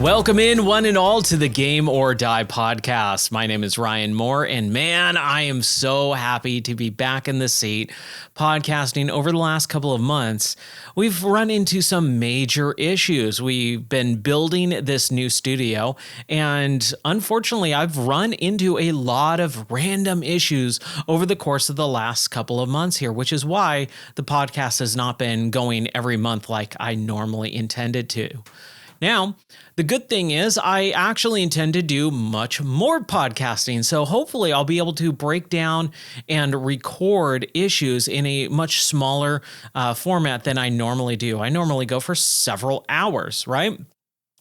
Welcome in, one and all, to the Game or Die podcast. My name is Ryan Moore, and man, I am so happy to be back in the seat podcasting. Over the last couple of months, we've run into some major issues. We've been building this new studio, and unfortunately, I've run into a lot of random issues over the course of the last couple of months here, which is why the podcast has not been going every month like I normally intended to. Now, the good thing is I actually intend to do much more podcasting, so hopefully I'll be able to break down and record issues in a much smaller format than I normally do. I normally go for several hours, right?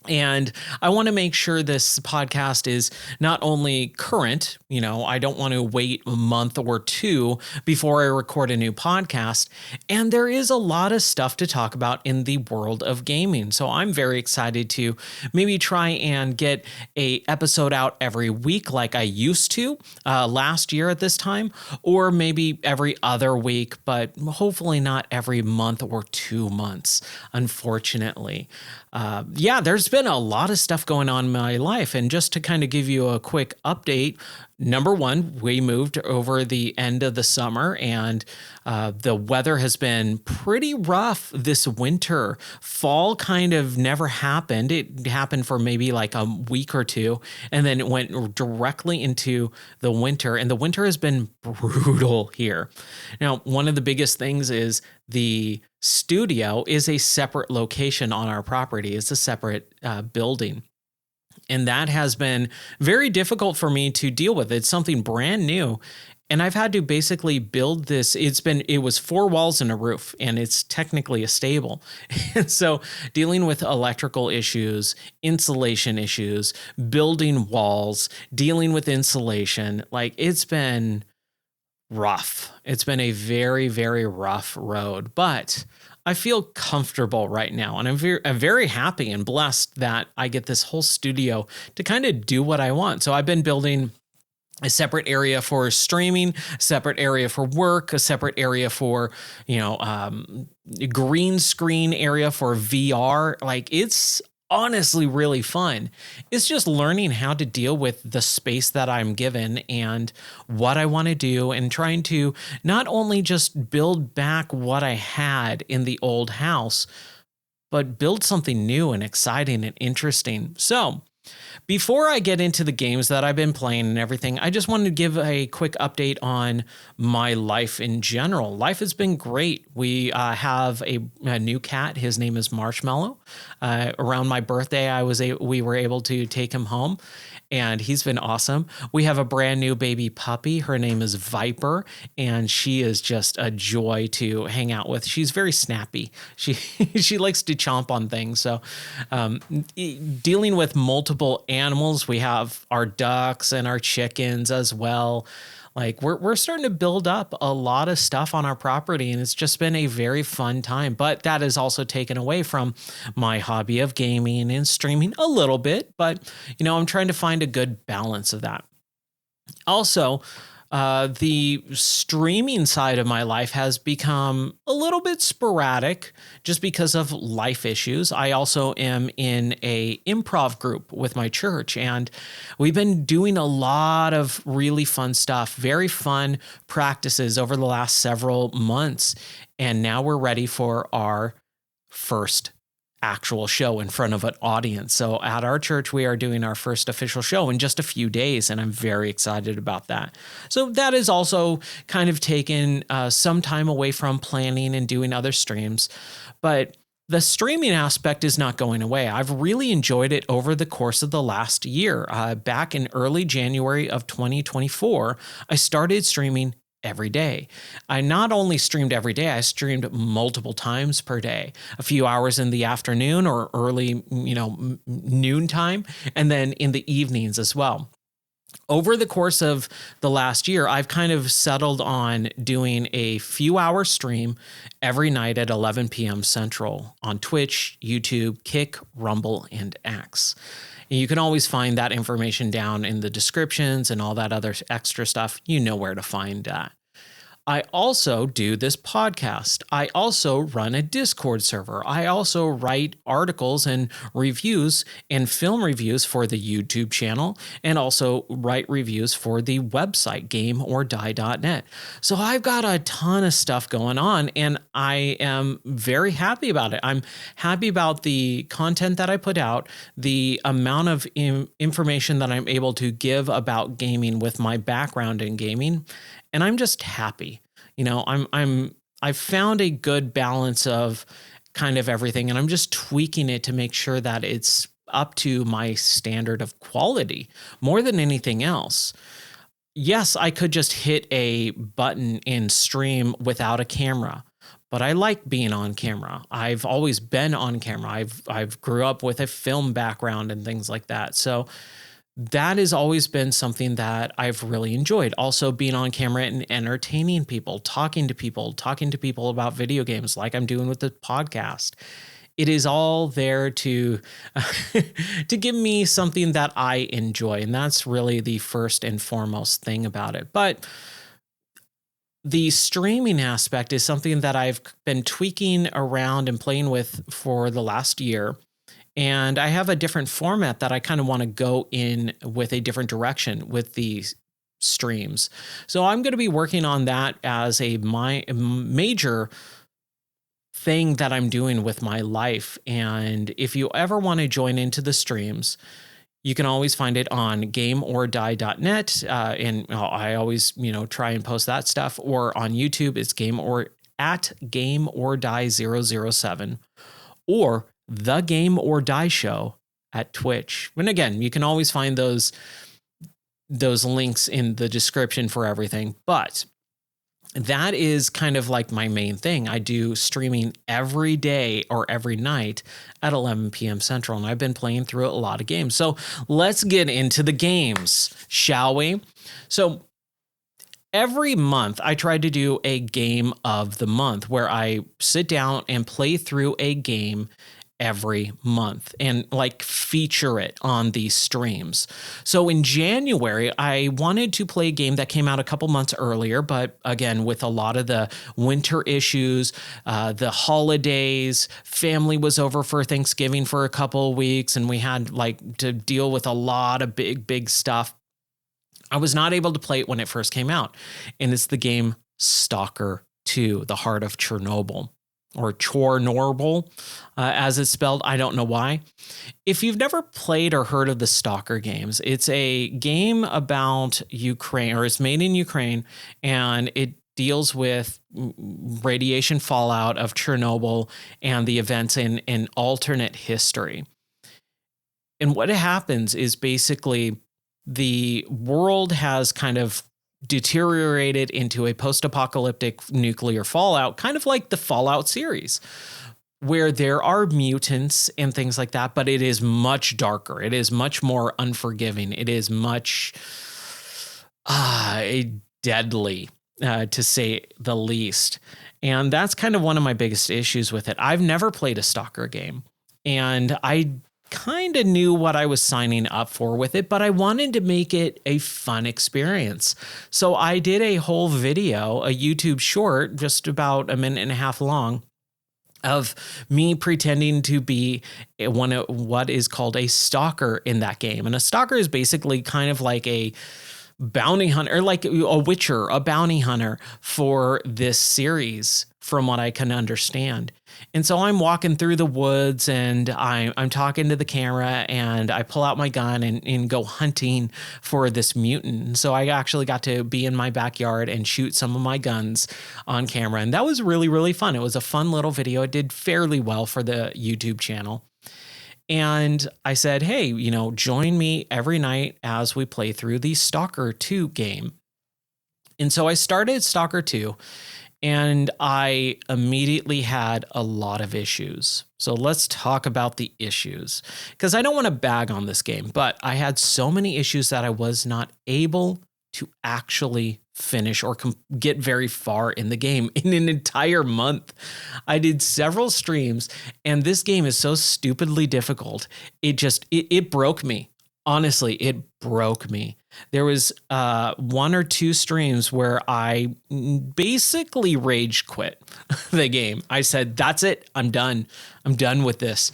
And I want to make sure this podcast is not only current, I don't want to wait a month or two before I record a new podcast. And there is a lot of stuff to talk about in the world of gaming. So I'm very excited to maybe try and get a episode out every week like I used to last year at this time, or maybe every other week, but hopefully not every month or 2 months, unfortunately. There's been a lot of stuff going on in my life. And just to kind of give you a quick update, number one, we moved over the end of the summer, and the weather has been pretty rough this winter. Fall kind of never happened. It happened for maybe like a week or two, and then it went directly into the winter, and the winter has been brutal here. Now, one of the biggest things is the studio is a separate location on our property. It's a separate building. And that has been very difficult for me to deal with. It's something brand new. And I've had to basically build this. It was 4 walls and a roof, and it's technically a stable. And so dealing with electrical issues, insulation issues, building walls, dealing with insulation, it's been rough. It's been a very, very rough road, but I feel comfortable right now, and I'm very happy and blessed that I get this whole studio to kind of do what I want. So I've been building a separate area for streaming, a separate area for work, a separate area for, green screen area for VR. It's honestly really fun. It's just learning how to deal with the space that I'm given and what I want to do, and trying to not only just build back what I had in the old house, but build something new and exciting and interesting. So before I get into the games that I've been playing and everything, I just wanted to give a quick update on my life in general. Life has been great. We have a new cat. His name is Marshmallow. Around my birthday, we were able to take him home, and he's been awesome. We have a brand new baby puppy. Her name is Viper, and she is just a joy to hang out with. She's very snappy. She likes to chomp on things. So dealing with multiple animals, we have our ducks and our chickens as well. We're starting to build up a lot of stuff on our property, and it's just been a very fun time. But that is also taken away from my hobby of gaming and streaming a little bit. But, I'm trying to find a good balance of that. Also, the streaming side of my life has become a little bit sporadic just because of life issues. I also am in a improv group with my church, and we've been doing a lot of really fun stuff, very fun practices over the last several months. And now we're ready for our first actual show in front of an audience. So at our church, we are doing our first official show in just a few days, and I'm very excited about that. So that is also kind of taken some time away from planning and doing other streams, but the streaming aspect is not going away. I've really enjoyed it over the course of the last year. Back in early January of 2024, I started streaming every day. I not only streamed every day, I streamed multiple times per day, a few hours in the afternoon or early, noon time, and then in the evenings as well. Over the course of the last year, I've kind of settled on doing a few hour stream every night at 11 p.m. Central on Twitch, YouTube, Kick, Rumble, and X. And you can always find that information down in the descriptions and all that other extra stuff. You know where to find that. I also do this podcast. I also run a Discord server. I also write articles and reviews and film reviews for the YouTube channel, and also write reviews for the website gameordie.net. So I've got a ton of stuff going on, and I am very happy about it. I'm happy about the content that I put out, the amount of information that I'm able to give about gaming with my background in gaming, and I'm just happy. I've found a good balance of kind of everything, and I'm just tweaking it to make sure that it's up to my standard of quality more than anything else. Yes, I could just hit a button and stream without a camera, but I like being on camera. I've always been on camera. I've grew up with a film background and things like that. So that has always been something that I've really enjoyed. Also being on camera and entertaining people, talking to people about video games like I'm doing with the podcast. It is all there to to give me something that I enjoy, and that's really the first and foremost thing about it. But the streaming aspect is something that I've been tweaking around and playing with for the last year. And I have a different format that I kind of want to go in with, a different direction with these streams. So I'm going to be working on that as my major thing that I'm doing with my life. And if you ever want to join into the streams, you can always find it on gameordie.net. And I always, try and post that stuff. Or on YouTube, it's gameordie007. Or The Game or Die Show at Twitch. And again, you can always find those links in the description for everything. But that is kind of like my main thing. I do streaming every day or every night at 11 p.m. Central, and I've been playing through a lot of games. So let's get into the games, shall we? So every month, I try to do a game of the month where I sit down and play through a game every month and feature it on these streams. So in January, I wanted to play a game that came out a couple months earlier, but again, with a lot of the winter issues, the holidays, family was over for Thanksgiving for a couple of weeks, and we had to deal with a lot of big stuff. I was not able to play it when it first came out, and it's the game Stalker 2, The Heart of Chernobyl. Or Chornorbol, as it's spelled. I don't know why. If you've never played or heard of the Stalker games, it's a game about Ukraine, or it's made in Ukraine, and it deals with radiation fallout of Chernobyl and the events in an alternate history. And what happens is basically the world has kind of deteriorated into a post-apocalyptic nuclear fallout, kind of like the Fallout series, where there are mutants and things like that, but it is much darker. It is much more unforgiving. It is much deadly, to say the least. And that's kind of one of my biggest issues with it. I've never played a Stalker game, and I kind of knew what I was signing up for with it, but I wanted to make it a fun experience. So I did a whole video, a YouTube short, just about a minute and a half long, of me pretending to be what is called a stalker in that game. And a stalker is basically kind of like a bounty hunter, like a witcher, a bounty hunter for this series, from what I can understand. And so I'm walking through the woods, and I'm talking to the camera, and I pull out my gun and go hunting for this mutant. So I actually got to be in my backyard and shoot some of my guns on camera. And that was really, really fun. It was a fun little video. It did fairly well for the YouTube channel. And I said, hey, join me every night as we play through the Stalker 2 game. And so I started Stalker 2, and I immediately had a lot of issues. So let's talk about the issues, because I don't want to bag on this game, but I had so many issues that I was not able to actually finish or get very far in the game in an entire month. I did several streams, and this game is so stupidly difficult. It broke me. Honestly, it broke me. There was one or two streams where I basically rage quit the game. I said, that's it. I'm done. I'm done with this.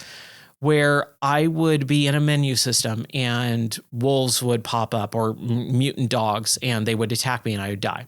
Where I would be in a menu system and wolves would pop up or mutant dogs and they would attack me and I would die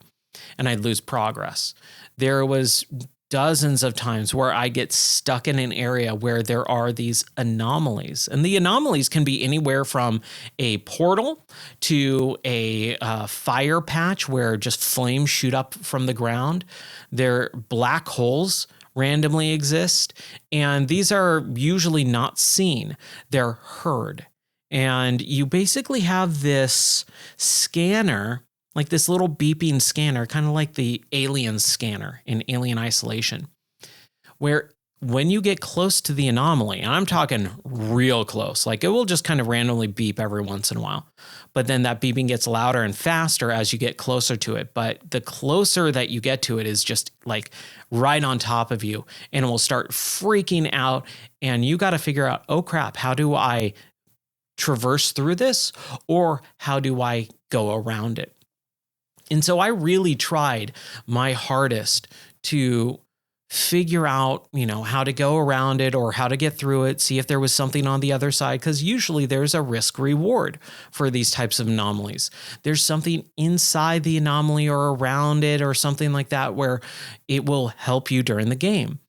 and I'd lose progress. There was dozens of times where I get stuck in an area where there are these anomalies. And the anomalies can be anywhere from a portal to a fire patch where just flames shoot up from the ground. They're black holes randomly exist, and these are usually not seen. They're heard. And you basically have this scanner, like this little beeping scanner, kind of like the alien scanner in Alien Isolation, where when you get close to the anomaly, and I'm talking real close, like it will just kind of randomly beep every once in a while, but then that beeping gets louder and faster as you get closer to it. But the closer that you get to it is just like right on top of you, and it will start freaking out. And you got to figure out, oh crap, how do I traverse through this? Or how do I go around it? And so I really tried my hardest to figure out, how to go around it or how to get through it, see if there was something on the other side, because usually there's a risk reward for these types of anomalies. There's something inside the anomaly or around it or something like that where it will help you during the game.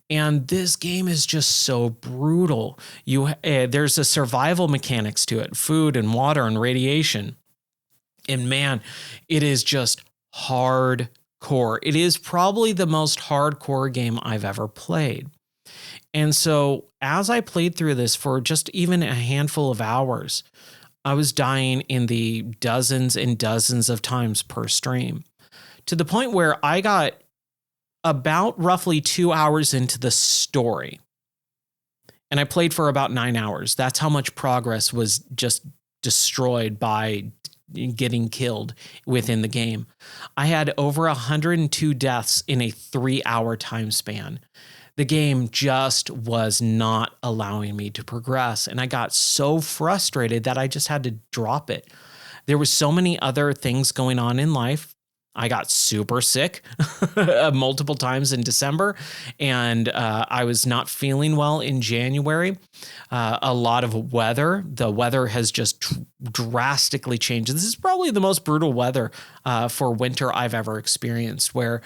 And this game is just so brutal. There's a survival mechanics to it, food and water and radiation. And man, it is just hardcore. It is probably the most hardcore game I've ever played. And so as I played through this for just even a handful of hours, I was dying in the dozens and dozens of times per stream, to the point where I got about roughly 2 hours into the story. And I played for about 9 hours. That's how much progress was just destroyed by getting killed within the game. I had over 102 deaths in a 3-hour time span. The game just was not allowing me to progress. And I got so frustrated that I just had to drop it. There was so many other things going on in life. I got super sick multiple times in December, and I was not feeling well in January. A lot of weather. The weather has just drastically changed. This is probably the most brutal weather for winter I've ever experienced, where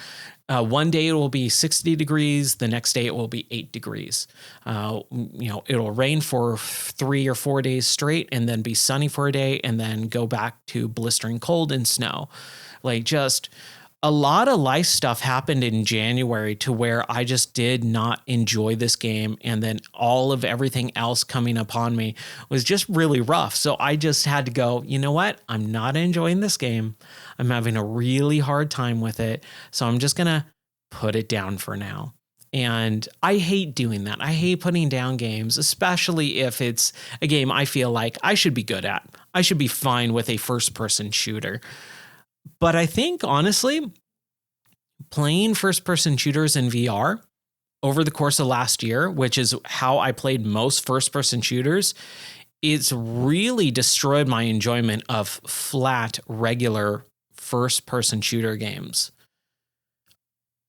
one day it will be 60 degrees. The next day it will be 8 degrees. It'll rain for 3 or 4 days straight and then be sunny for a day and then go back to blistering cold and snow. Like, just a lot of life stuff happened in January to where I just did not enjoy this game. And then all of everything else coming upon me was just really rough. So I just had to go, you know what? I'm not enjoying this game. I'm having a really hard time with it. So I'm just going to put it down for now. And I hate doing that. I hate putting down games, especially if it's a game I feel like I should be good at. I should be fine with a first-person shooter. But I think, honestly, playing first-person shooters in VR over the course of last year, which is how I played most first-person shooters, it's really destroyed my enjoyment of flat, regular first-person shooter games.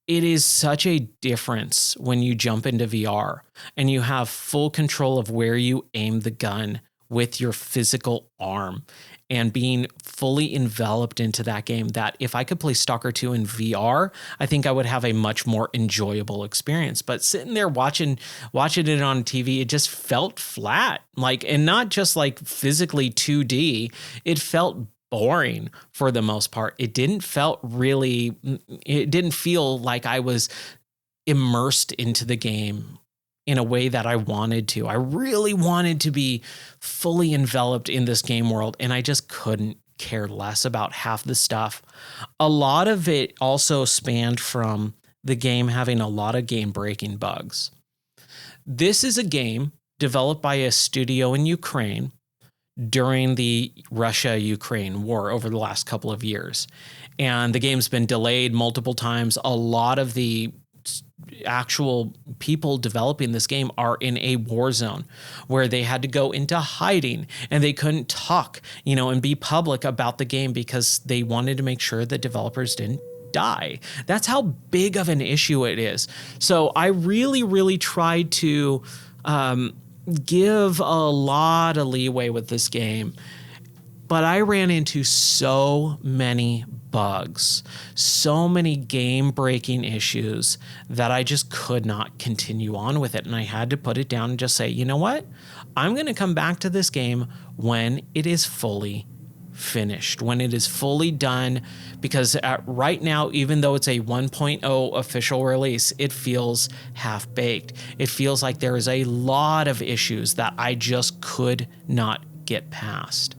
It is such a difference when you jump into VR and you have full control of where you aim the gun with your physical arm and being fully enveloped into that game, that if I could play Stalker 2 in VR, I think I would have a much more enjoyable experience. But sitting there watching it on TV, it just felt flat, and not just like physically 2D, it felt boring for the most part. It didn't feel like I was immersed into the game in a way that I wanted to. I really wanted to be fully enveloped in this game world, and I just couldn't care less about half the stuff. A lot of it also spanned from the game having a lot of game-breaking bugs. This is a game developed by a studio in Ukraine during the Russia-Ukraine war over the last couple of years. And the game's been delayed multiple times. A lot of the actual people developing this game are in a war zone where they had to go into hiding and they couldn't talk, and be public about the game because they wanted to make sure that developers didn't die. That's how big of an issue it is. So I really, really tried to give a lot of leeway with this game. But I ran into so many bugs, so many game-breaking issues that I just could not continue on with it. And I had to put it down and just say, you know what? I'm going to come back to this game when it is fully finished, when it is fully done, because right now, even though it's a 1.0 official release, it feels half-baked. It feels like there is a lot of issues that I just could not get past.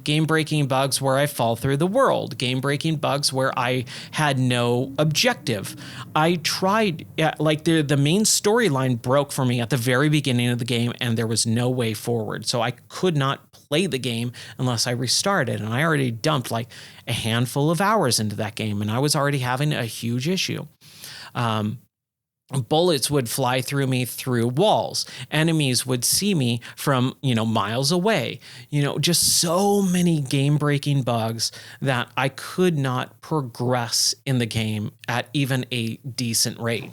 Game-breaking bugs where I fall through the world. Game-breaking bugs where I had no objective. I tried, the main storyline broke for me at the very beginning of the game, and there was no way forward. So I could not play the game unless I restarted, and I already dumped like a handful of hours into that game, and I was already having a huge issue. Bullets would fly through me through walls. Enemies would see me from, miles away. Just so many game-breaking bugs that I could not progress in the game at even a decent rate.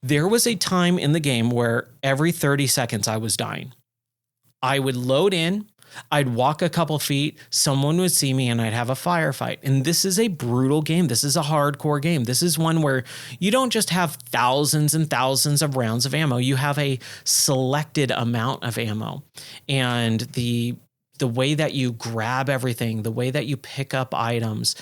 There was a time in the game where every 30 seconds I was dying. I would load in, I'd walk a couple feet, someone would see me, and I'd have a firefight. And this is a brutal game. This is a hardcore game. This is one where you don't just have thousands and thousands of rounds of ammo. You have a selected amount of ammo. And the way that you grab everything, the way that you pick up items,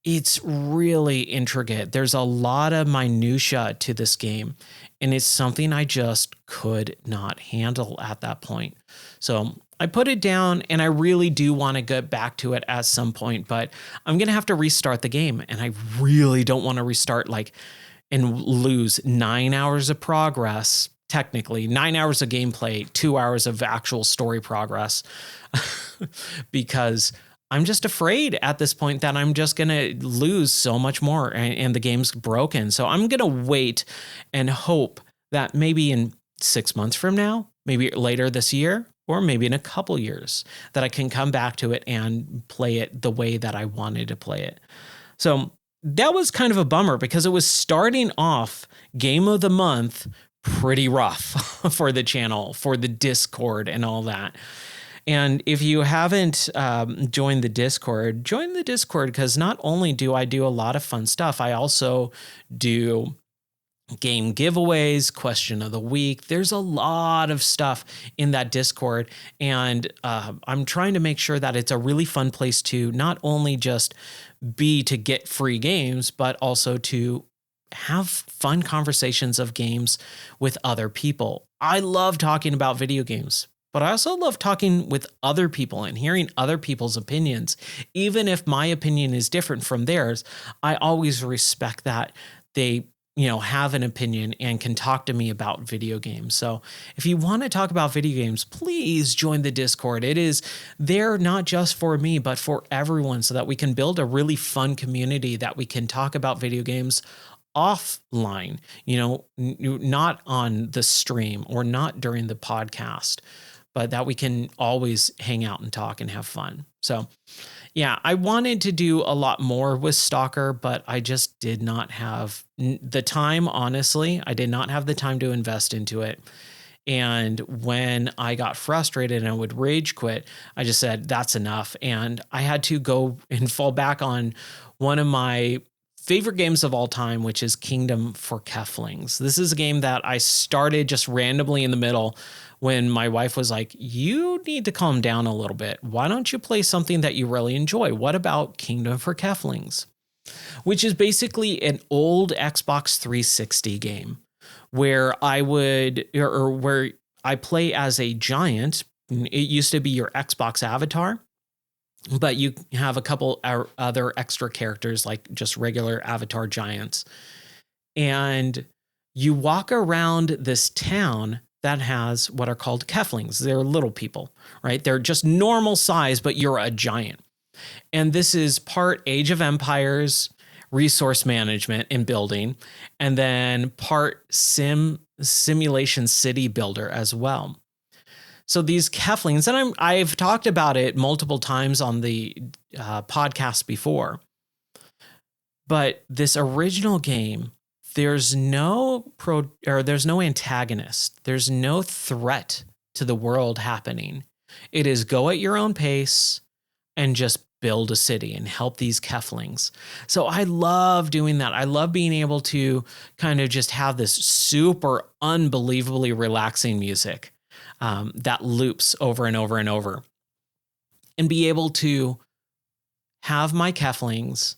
it's really intricate. There's a lot of minutia to this game, and it's something I just could not handle at that point. So I put it down, and I really do want to get back to it at some point, but I'm going to have to restart the game, and I really don't want to restart and lose 9 hours of progress, technically 9 hours of gameplay, 2 hours of actual story progress, because I'm just afraid at this point that I'm just going to lose so much more, and the game's broken. So I'm going to wait and hope that maybe in 6 months from now, maybe later this year, or maybe in a couple years, that I can come back to it and play it the way that I wanted to play it. So that was kind of a bummer because it was starting off Game of the Month pretty rough for the channel, for the Discord and all that. And if you haven't joined the Discord, join the Discord, because not only do I do a lot of fun stuff, I also do game giveaways, question of the week. There's a lot of stuff in that Discord, and I'm trying to make sure that it's a really fun place to not only just be to get free games, but also to have fun conversations of games with other people. I love talking about video games, but I also love talking with other people and hearing other people's opinions. Even if my opinion is different from theirs, I always respect that they have an opinion and can talk to me about video games. So if you want to talk about video games, please join the Discord. It is there not just for me, but for everyone, so that we can build a really fun community that we can talk about video games offline, not on the stream or not during the podcast, but that we can always hang out and talk and have fun. So yeah, I wanted to do a lot more with Stalker, but I just did not have the time. Honestly, I did not have the time to invest into it. And when I got frustrated and I would rage quit, I just said, that's enough. And I had to go and fall back on one of my favorite games of all time, which is Kingdom for Keflings. This is a game that I started just randomly in the middle when my wife was like, you need to calm down a little bit. Why don't you play something that you really enjoy? What about Kingdom for Keflings? Which is basically an old Xbox 360 game where where I play as a giant. It used to be your Xbox avatar, but you have a couple other extra characters like just regular avatar giants. And you walk around this town that has what are called Keflings. They're little people, right? They're just normal size, but you're a giant. And this is part Age of Empires, resource management and building, and then part simulation city builder as well. So these Keflings, and I've talked about it multiple times on the podcast before, but this original game, there's no antagonist. There's no threat to the world happening. It is go at your own pace and just build a city and help these Keflings. So I love doing that. I love being able to kind of just have this super unbelievably relaxing music that loops over and over and over, and be able to have my Keflings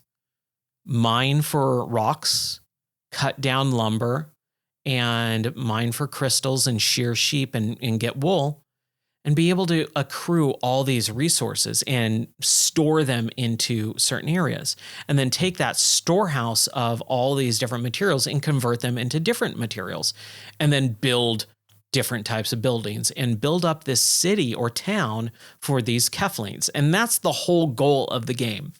mine for rocks, cut down lumber, and mine for crystals and shear sheep and get wool, and be able to accrue all these resources and store them into certain areas, and then take that storehouse of all these different materials and convert them into different materials, and then build different types of buildings and build up this city or town for these Keflings. And that's the whole goal of the game.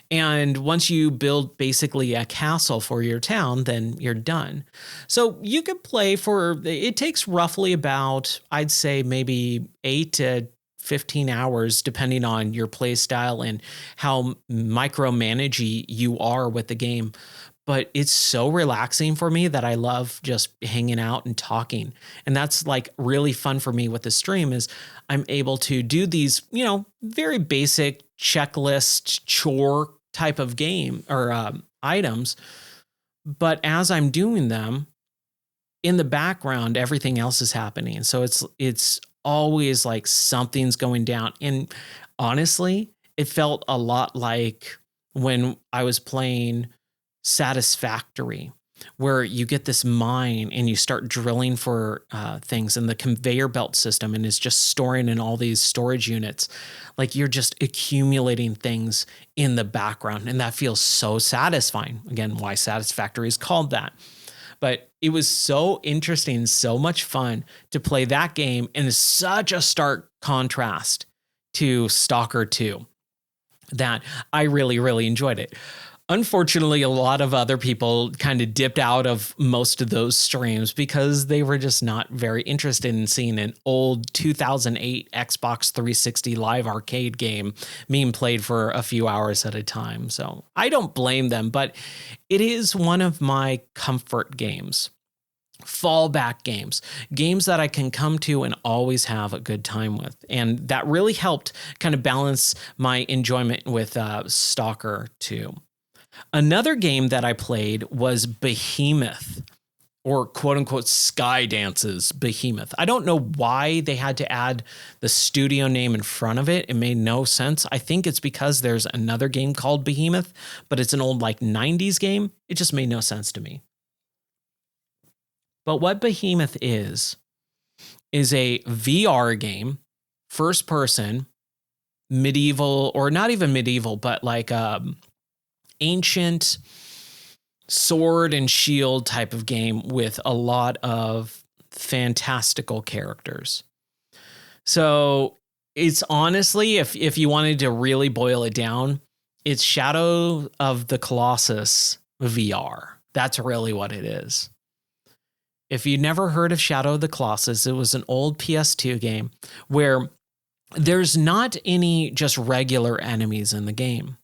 And once you build basically a castle for your town, then you're done. So you could play it takes roughly about, I'd say maybe 8 to 15 hours, depending on your play style and how micromanagey you are with the game. But it's so relaxing for me that I love just hanging out and talking. And that's like really fun for me with the stream, is I'm able to do these, very basic checklist chore type of game or items. But as I'm doing them, in the background, everything else is happening. So it's always like something's going down. And honestly, it felt a lot like when I was playing Satisfactory, where you get this mine and you start drilling for things in the conveyor belt system, and it's just storing in all these storage units. Like you're just accumulating things in the background, and that feels so satisfying. Again, why Satisfactory is called that. But it was so interesting, so much fun to play that game, and it's such a stark contrast to Stalker 2 that I really, really enjoyed it. Unfortunately, a lot of other people kind of dipped out of most of those streams because they were just not very interested in seeing an old 2008 Xbox 360 live arcade game being played for a few hours at a time. So I don't blame them, but it is one of my comfort games, fallback games that I can come to and always have a good time with. And that really helped kind of balance my enjoyment with Stalker 2. Another game that I played was Behemoth, or quote unquote Sky Dance's Behemoth. I don't know why they had to add the studio name in front of it. It made no sense. I think it's because there's another game called Behemoth, but it's an old like 90s game. It just made no sense to me. But what Behemoth is a VR game, first person, medieval, or not even medieval, but like ancient sword and shield type of game with a lot of fantastical characters. So it's honestly, if you wanted to really boil it down, it's Shadow of the Colossus VR. That's really what it is. If you've never heard of Shadow of the Colossus, it was an old PS2 game where there's not any just regular enemies in the game.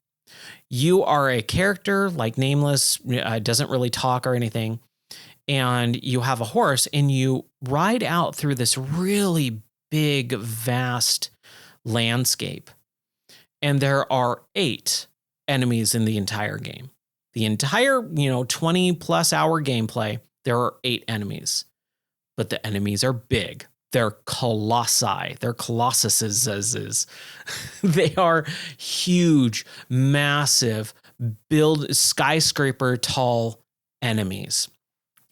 You are a character, like nameless, doesn't really talk or anything, and you have a horse, and you ride out through this really big, vast landscape. And there are 8 enemies in the entire game. The entire, 20 plus hour gameplay, there are 8 enemies. But the enemies are big. They're colossi. They're colossuses. They are huge, massive, skyscraper tall enemies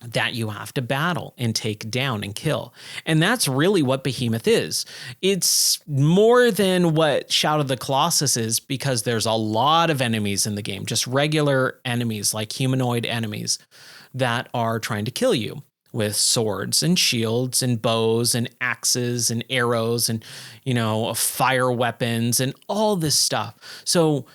that you have to battle and take down and kill. And that's really what Behemoth is. It's more than what Shadow of the Colossus is, because there's a lot of enemies in the game, just regular enemies, like humanoid enemies that are trying to kill you with swords and shields and bows and axes and arrows and, fire weapons and all this stuff. So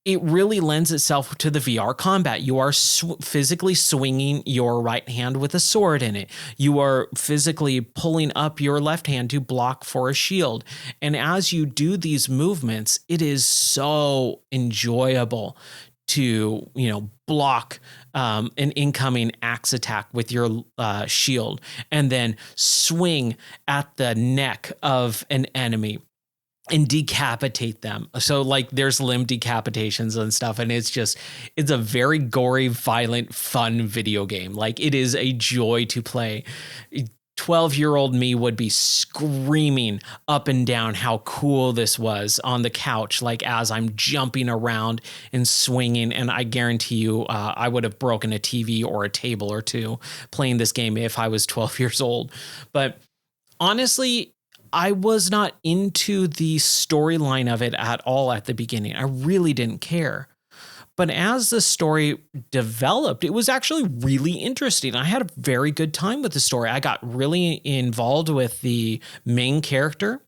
it really lends itself to the VR combat. You are physically swinging your right hand with a sword in it. You are physically pulling up your left hand to block for a shield. And as you do these movements, it is so enjoyable to, block an incoming axe attack with your shield and then swing at the neck of an enemy and decapitate them. So like there's limb decapitations and stuff. And it's a very gory, violent, fun video game. Like it is a joy to play. 12-year-old me would be screaming up and down how cool this was on the couch, like as I'm jumping around and swinging. And I guarantee you, I would have broken a TV or a table or two playing this game if I was 12 years old. But honestly, I was not into the storyline of it at all at the beginning. I really didn't care. But as the story developed, it was actually really interesting. I had a very good time with the story. I got really involved with the main character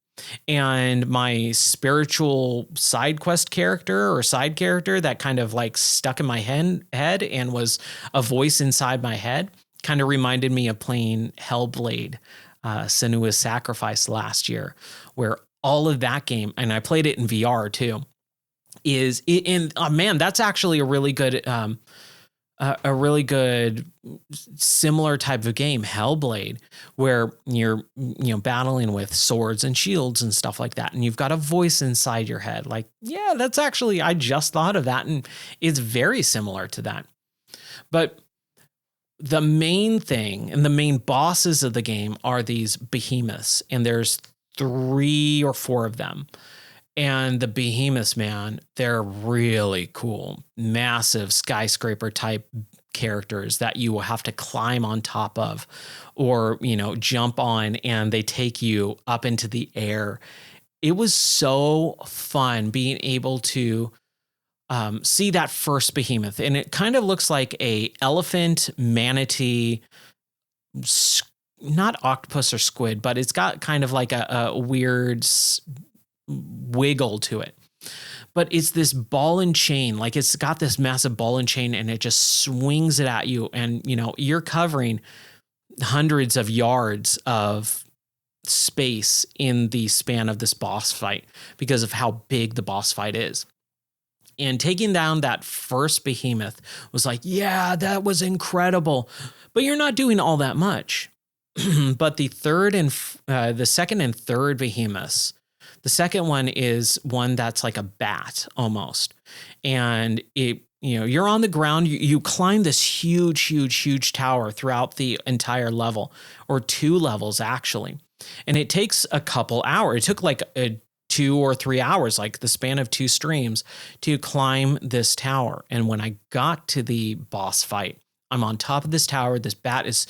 and my spiritual side quest character or side character that kind of like stuck in my head and was a voice inside my head. Kind of reminded me of playing Hellblade, Senua's Sacrifice last year, where all of that game, and I played it in VR too, man, that's actually a really good similar type of game, Hellblade, where you're battling with swords and shields and stuff like that, and you've got a voice inside your head. Like, yeah, that's actually, I just thought of that, and it's very similar to that. But the main thing and the main bosses of the game are these behemoths, and there's 3 or 4 of them. And the behemoths, man, they're really cool, massive skyscraper type characters that you will have to climb on top of or, jump on, and they take you up into the air. It was so fun being able to see that first behemoth, and it kind of looks like a elephant, manatee, not octopus or squid, but it's got kind of like a weird wiggle to it. But it's this ball and chain, like it's got this massive ball and chain, and it just swings it at you, and you're covering hundreds of yards of space in the span of this boss fight because of how big the boss fight is. And taking down that first behemoth was like, yeah, that was incredible. But you're not doing all that much. But the second and third behemoths, the second one is one that's like a bat almost. And you're on the ground, you climb this huge tower throughout the entire level, or 2 levels actually. And it takes a couple hours. It took like 2 or 3 hours, like the span of 2 streams, to climb this tower. And when I got to the boss fight, I'm on top of this tower. This bat is,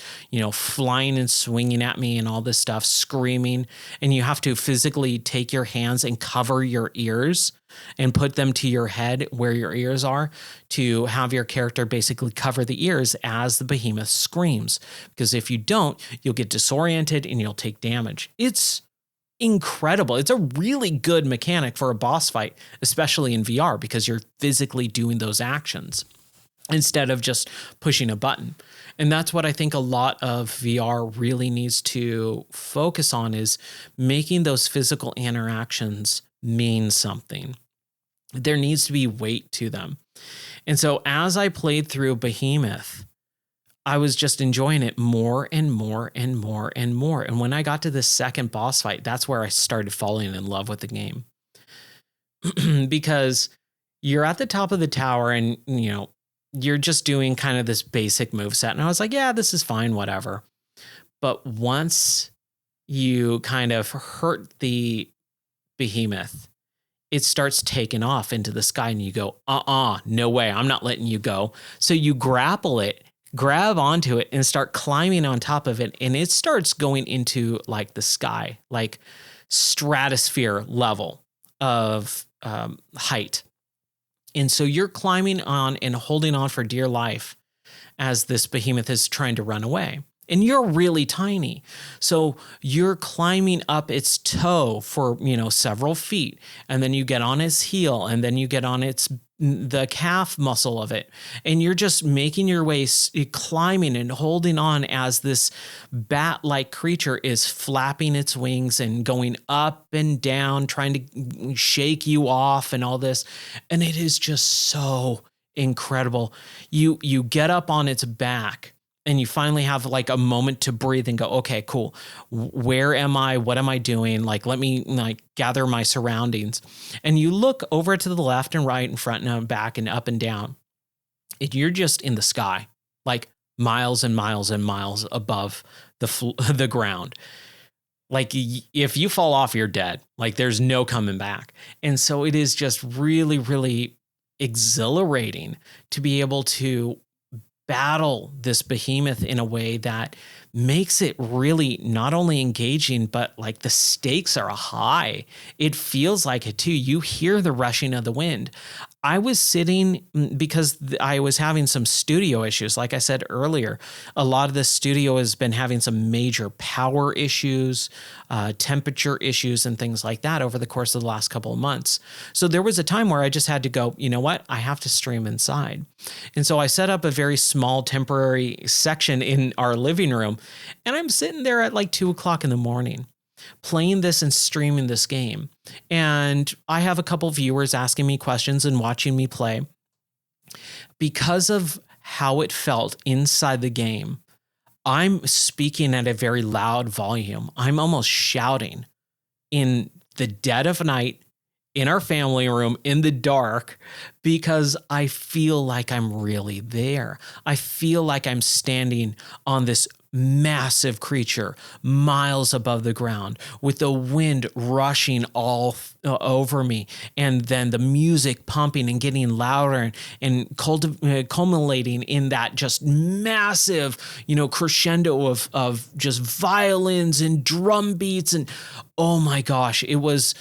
flying and swinging at me and all this stuff, screaming. And you have to physically take your hands and cover your ears and put them to your head where your ears are to have your character basically cover the ears as the behemoth screams. Because if you don't, you'll get disoriented and you'll take damage. It's incredible. It's a really good mechanic for a boss fight, especially in VR, because you're physically doing those actions instead of just pushing a button. And that's what I think a lot of VR really needs to focus on, is making those physical interactions mean something. There needs to be weight to them. And so as I played through Behemoth, I was just enjoying it more and more and more and more. And when I got to the second boss fight, that's where I started falling in love with the game. Because you're at the top of the tower and, you're just doing kind of this basic moveset. And I was like, yeah, this is fine, whatever. But once you kind of hurt the behemoth, it starts taking off into the sky and you go, no way, I'm not letting you go. So you grapple it, grab onto it, and start climbing on top of it. And it starts going into like the sky, like stratosphere level of height. And so you're climbing on and holding on for dear life as this behemoth is trying to run away. and you're really tiny. So you're climbing up its toe for, several feet, and then you get on its heel, and then you get on the calf muscle of it. And you're just making your way, climbing and holding on as this bat-like creature is flapping its wings and going up and down, trying to shake you off and all this. And it is just so incredible. You get up on its back, and you finally have like a moment to breathe and go, okay, cool. Where am I? What am I doing? Like, let me gather my surroundings. And you look over to the left and right and front and back and up and down. And you're just in the sky, like miles and miles and miles above the ground. Like, if you fall off, you're dead. Like, there's no coming back. And so it is just really, really exhilarating to be able to battle this behemoth in a way that makes it really not only engaging, but like the stakes are high. It feels like it too. You hear the rushing of the wind. I was sitting because I was having some studio issues. Like I said earlier, a lot of the studio has been having some major power issues, temperature issues, and things like that over the course of the last couple of months. So there was a time where I just had to go, you know what? I have to stream inside. And so I set up a very small temporary section in our living room, and I'm sitting there at like 2:00 in the morning, playing this and streaming this game. And I have a couple viewers asking me questions and watching me play. Because of how it felt inside the game, I'm speaking at a very loud volume. I'm almost shouting in the dead of night, in our family room, in the dark, because I feel like I'm really there. I feel like I'm standing on this massive creature miles above the ground with the wind rushing all over me, and then the music pumping and getting louder and culminating in that just massive, crescendo of just violins and drum beats. And oh my gosh, it was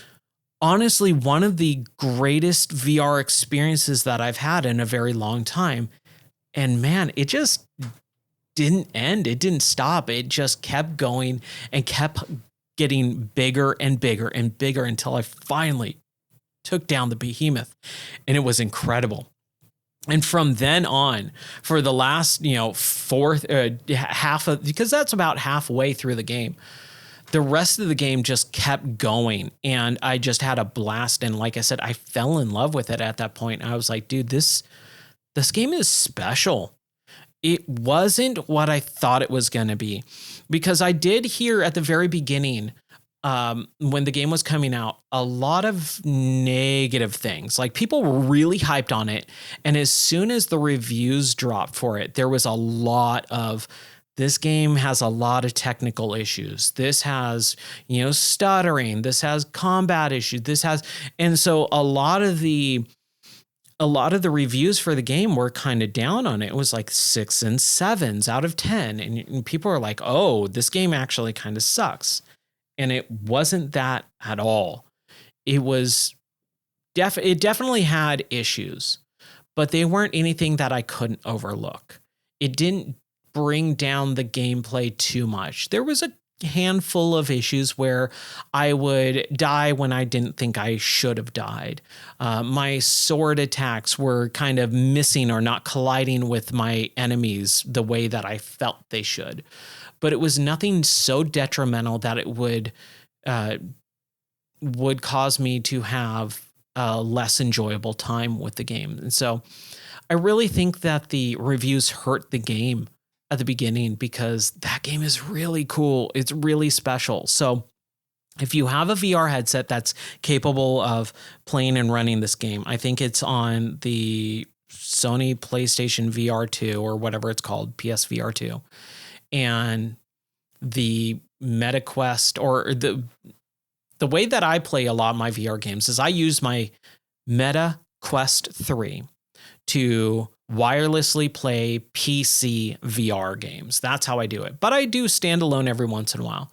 honestly one of the greatest VR experiences that I've had in a very long time. And man, it just didn't end. It didn't stop. It just kept going and kept getting bigger and bigger and bigger until I finally took down the behemoth. And it was incredible. And from then on, for the last, fourth half of, because that's about halfway through the game, the rest of the game just kept going, and I just had a blast. And like I said, I fell in love with it at that point. I was like, dude, this game is special. It wasn't what I thought it was going to be, because I did hear at the very beginning, when the game was coming out, a lot of negative things. Like, people were really hyped on it. And as soon as the reviews dropped for it, there was a lot of, this game has a lot of technical issues. This has, stuttering. This has combat issues. And so a lot of the reviews for the game were kind of down on it. It was like 6 and 7s out of 10. And people are like, oh, this game actually kind of sucks. And it wasn't that at all. It was it definitely had issues, but they weren't anything that I couldn't overlook. It didn't bring down the gameplay too much. There was a handful of issues where I would die when I didn't think I should have died. My sword attacks were kind of missing or not colliding with my enemies the way that I felt they should. But it was nothing so detrimental that it would cause me to have a less enjoyable time with the game. And so I really think that the reviews hurt the game at the beginning, because that game is really cool. It's really special. So if you have a VR headset that's capable of playing and running this game, I think it's on the Sony PlayStation VR 2 or whatever it's called, PSVR 2, and the MetaQuest, or the way that I play a lot of my VR games is I use my MetaQuest 3 to wirelessly play PC VR games. That's how I do it. But I do standalone every once in a while.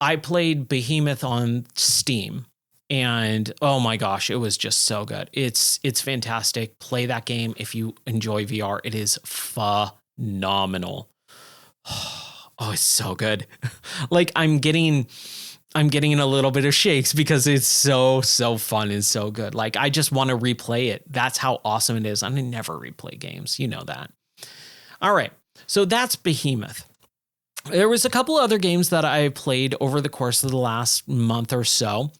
I played Behemoth on Steam, and oh my gosh, it was just so good. It's fantastic. Play that game if you enjoy VR. It is phenomenal. Oh, it's so good. Like I'm getting a little bit of shakes because it's so fun and so good. Like I just want to replay it. That's how awesome it is. I never replay games. You know that. All right. So that's Behemoth. There was a couple other games that I played over the course of the last month or so.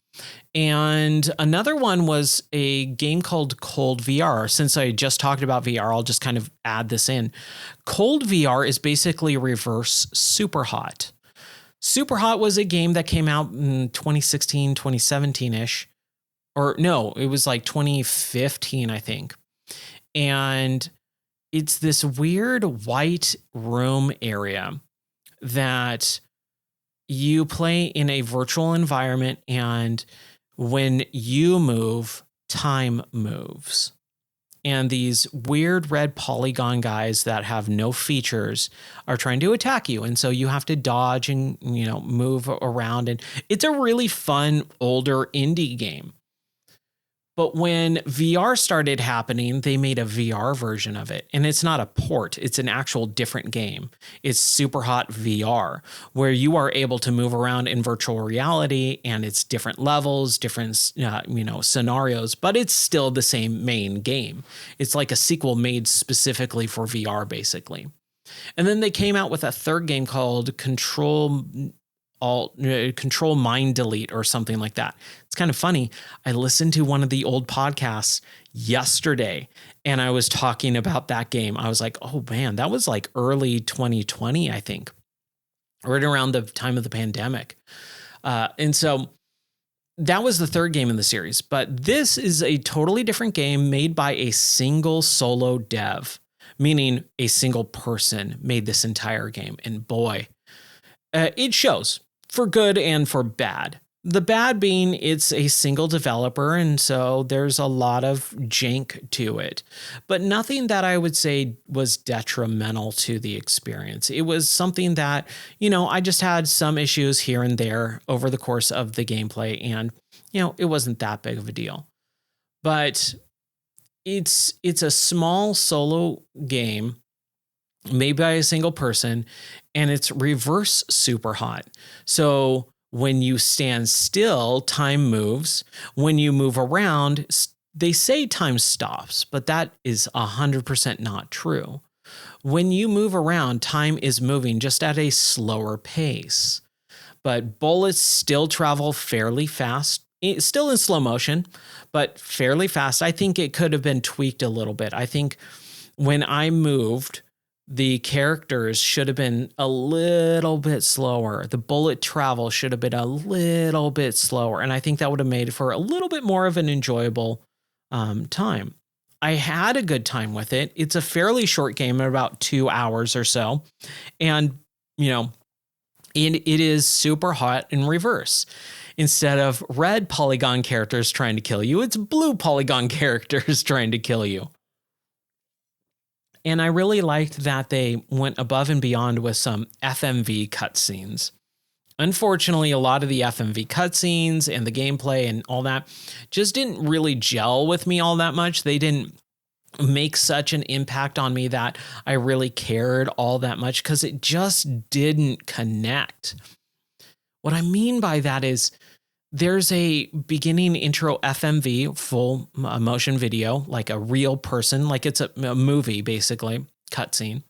And another one was a game called Cold VR. Since I just talked about VR, I'll just kind of add this in. Cold VR is basically reverse Super Hot. Super Hot was a game that came out in 2016, 2017-ish. Or no, it was like 2015, I think. And it's this weird white room area that you play in a virtual environment, and when you move, time moves. And these weird red polygon guys that have no features are trying to attack you. And so you have to dodge and, move around. And it's a really fun, older indie game. But when VR started happening, they made a VR version of it. And it's not a port, it's an actual different game. It's Super Hot VR, where you are able to move around in virtual reality, and it's different levels, different scenarios, but it's still the same main game. It's like a sequel made specifically for VR, basically. And then they came out with a third game called Control Mind Delete or something like that. It's kind of funny. I listened to one of the old podcasts yesterday and I was talking about that game. I was like, oh man, that was like early 2020, I think, right around the time of the pandemic. And so that was the third game in the series, but this is a totally different game made by a single solo dev, meaning a single person made this entire game. And boy, it shows for good and for bad. The bad being it's a single developer, and so there's a lot of jank to it, but nothing that I would say was detrimental to the experience. It was something that, I just had some issues here and there over the course of the gameplay, and, it wasn't that big of a deal. But it's a small solo game made by a single person, and it's reverse Super Hot. So when you stand still, time moves. When you move around, they say time stops, but that is 100% not true. When you move around, time is moving just at a slower pace. But bullets still travel fairly fast, still in slow motion, but fairly fast. I think it could have been tweaked a little bit. I think when I moved, the characters should have been a little bit slower. The bullet travel should have been a little bit slower. And I think that would have made for a little bit more of an enjoyable time. I had a good time with it. It's a fairly short game, about 2 hours or so. And, it is super hot in reverse. Instead of red polygon characters trying to kill you, it's blue polygon characters trying to kill you. And I really liked that they went above and beyond with some FMV cutscenes. Unfortunately, a lot of the FMV cutscenes and the gameplay and all that just didn't really gel with me all that much. They didn't make such an impact on me that I really cared all that much because it just didn't connect. What I mean by that is there's a beginning intro FMV, full motion video, like a real person, like it's a movie, basically, cutscene.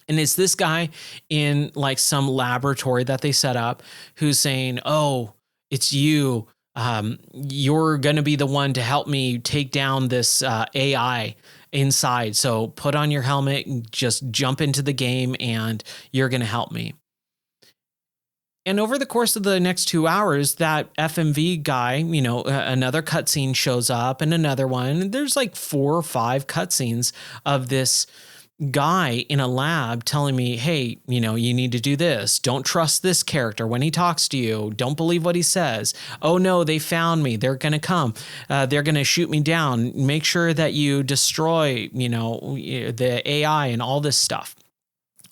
And it's this guy in like some laboratory that they set up who's saying, oh, it's you. You're going to be the one to help me take down this AI inside. So put on your helmet and just jump into the game and you're going to help me. And over the course of the next 2 hours, that FMV guy, another cutscene shows up and another one. There's like 4 or 5 cutscenes of this guy in a lab telling me, hey, you need to do this. Don't trust this character when he talks to you. Don't believe what he says. Oh no, they found me. They're going to come. They're going to shoot me down. Make sure that you destroy, the AI and all this stuff.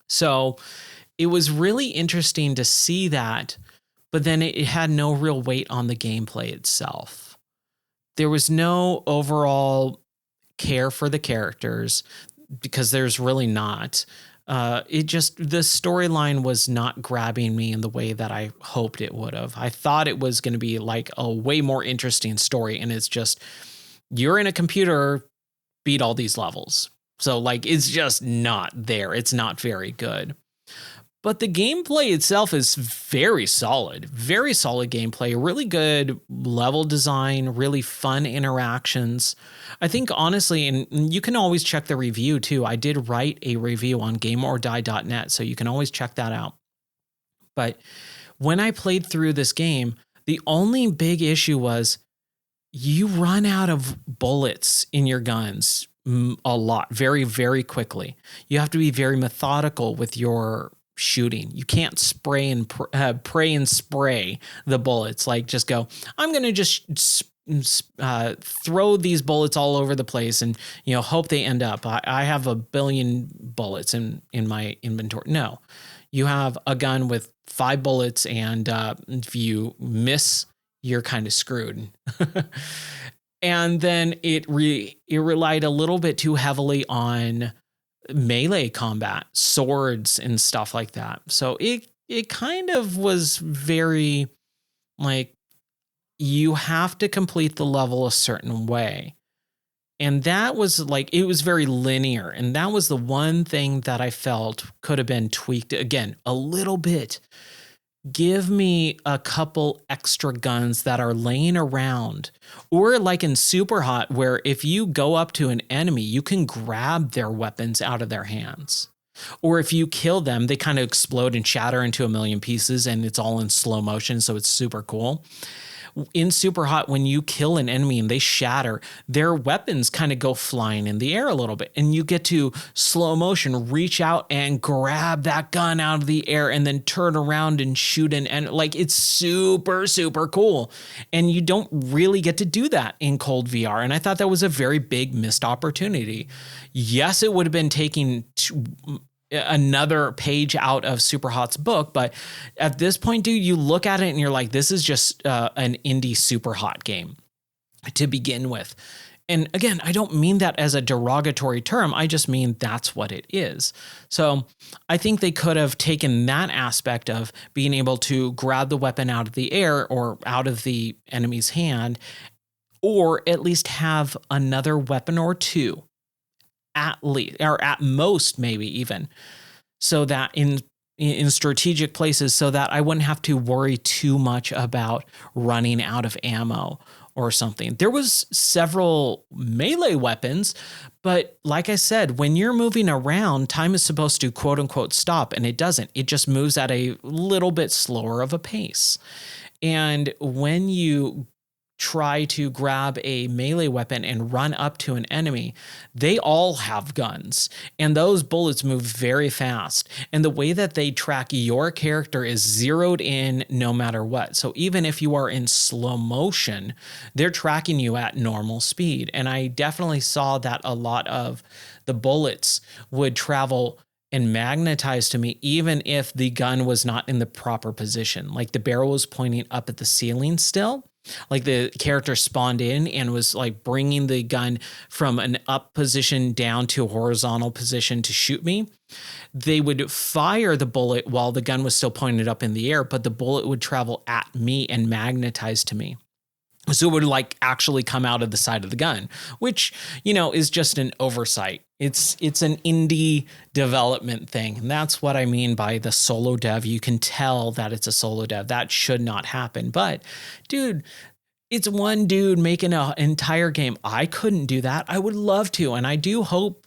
So it was really interesting to see that, but then it had no real weight on the gameplay itself. There was no overall care for the characters because there's really not. The storyline was not grabbing me in the way that I hoped it would have. I thought it was going to be like a way more interesting story, and it's just you're in a computer, beat all these levels. So like it's just not there. It's not very good. But the gameplay itself is very solid gameplay, really good level design, really fun interactions. I think honestly, and you can always check the review too. I did write a review on gameordie.net, so you can always check that out. But when I played through this game, the only big issue was you run out of bullets in your guns a lot, very, very quickly. You have to be very methodical with your shooting. You can't spray and pray and spray the bullets. Like just go, I'm going to just throw these bullets all over the place and, hope they end up. I have a billion bullets in my inventory. No, you have a gun with 5 bullets, and if you miss, you're kind of screwed. And then it relied a little bit too heavily on melee combat, swords and stuff like that. So it kind of was very like you have to complete the level a certain way. And that was like, it was very linear. And that was the one thing that I felt could have been tweaked again a little bit. Give me a couple extra guns that are laying around, or like in Super Hot, where if you go up to an enemy, you can grab their weapons out of their hands. Or if you kill them, they kind of explode and shatter into a million pieces, and it's all in slow motion. So it's super cool. In Super Hot, when you kill an enemy and they shatter, their weapons kind of go flying in the air a little bit, and you get to slow motion reach out and grab that gun out of the air and then turn around and shoot and like it's super, super cool. And you don't really get to do that in cold VR. And I thought that was a very big missed opportunity. Yes, it would have been taking another page out of Super Hot's book, but at this point, dude, you look at it and you're like, this is just an indie Super Hot game to begin with. And again, I don't mean that as a derogatory term. I just mean that's what it is. So I think they could have taken that aspect of being able to grab the weapon out of the air or out of the enemy's hand, or at least have another weapon or two at least, or at most, maybe even, so that in strategic places, so that I wouldn't have to worry too much about running out of ammo or something. There was several melee weapons, but like I said, when you're moving around, time is supposed to quote unquote stop, and it doesn't. It just moves at a little bit slower of a pace. And when you try to grab a melee weapon and run up to an enemy, they all have guns, and those bullets move very fast. And the way that they track your character is zeroed in no matter what. So even if you are in slow motion, they're tracking you at normal speed. And I definitely saw that a lot of the bullets would travel and magnetize to me, even if the gun was not in the proper position. Like the barrel was pointing up at the ceiling still. Like the character spawned in and was like bringing the gun from an up position down to a horizontal position to shoot me. They would fire the bullet while the gun was still pointed up in the air, but the bullet would travel at me and magnetize to me. So it would like actually come out of the side of the gun, which, is just an oversight. It's an indie development thing. And that's what I mean by the solo dev. You can tell that it's a solo dev. That should not happen. But dude, it's one dude making an entire game. I couldn't do that. I would love to. And I do hope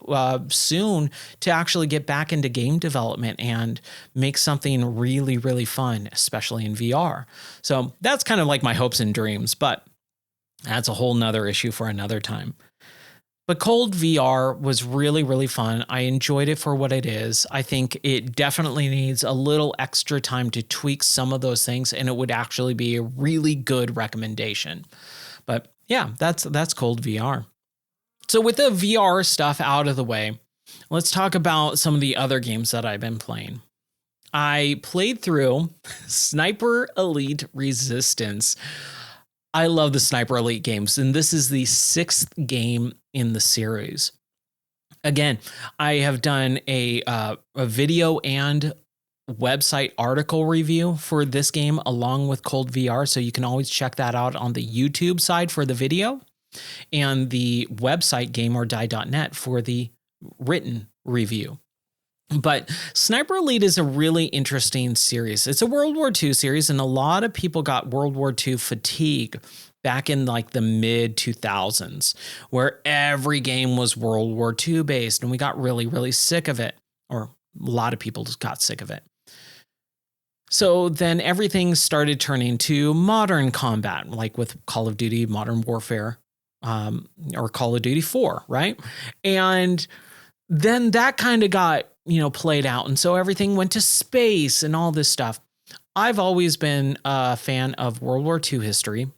soon to actually get back into game development and make something really, really fun, especially in VR. So that's kind of like my hopes and dreams, but that's a whole nother issue for another time. But Cold VR was really, really fun. I enjoyed it for what it is. I think it definitely needs a little extra time to tweak some of those things, and it would actually be a really good recommendation. But yeah, that's Cold VR. So with the VR stuff out of the way, let's talk about some of the other games that I've been playing. I played through Sniper Elite Resistance. I love the Sniper Elite games, and this is the 6th game in the series. Again, I have done a video and website article review for this game along with Cold VR. So you can always check that out on the YouTube side for the video and the website gameordie.net for the written review. But Sniper Elite is a really interesting series. It's a World War II series, and a lot of people got World War II fatigue back in like the mid 2000s, where every game was World War II based, and we got really, really sick of it, or a lot of people just got sick of it. So then everything started turning to modern combat, like with Call of Duty Modern Warfare, or Call of Duty 4, right? And then that kind of got, played out. And so everything went to space and all this stuff. I've always been a fan of World War II history.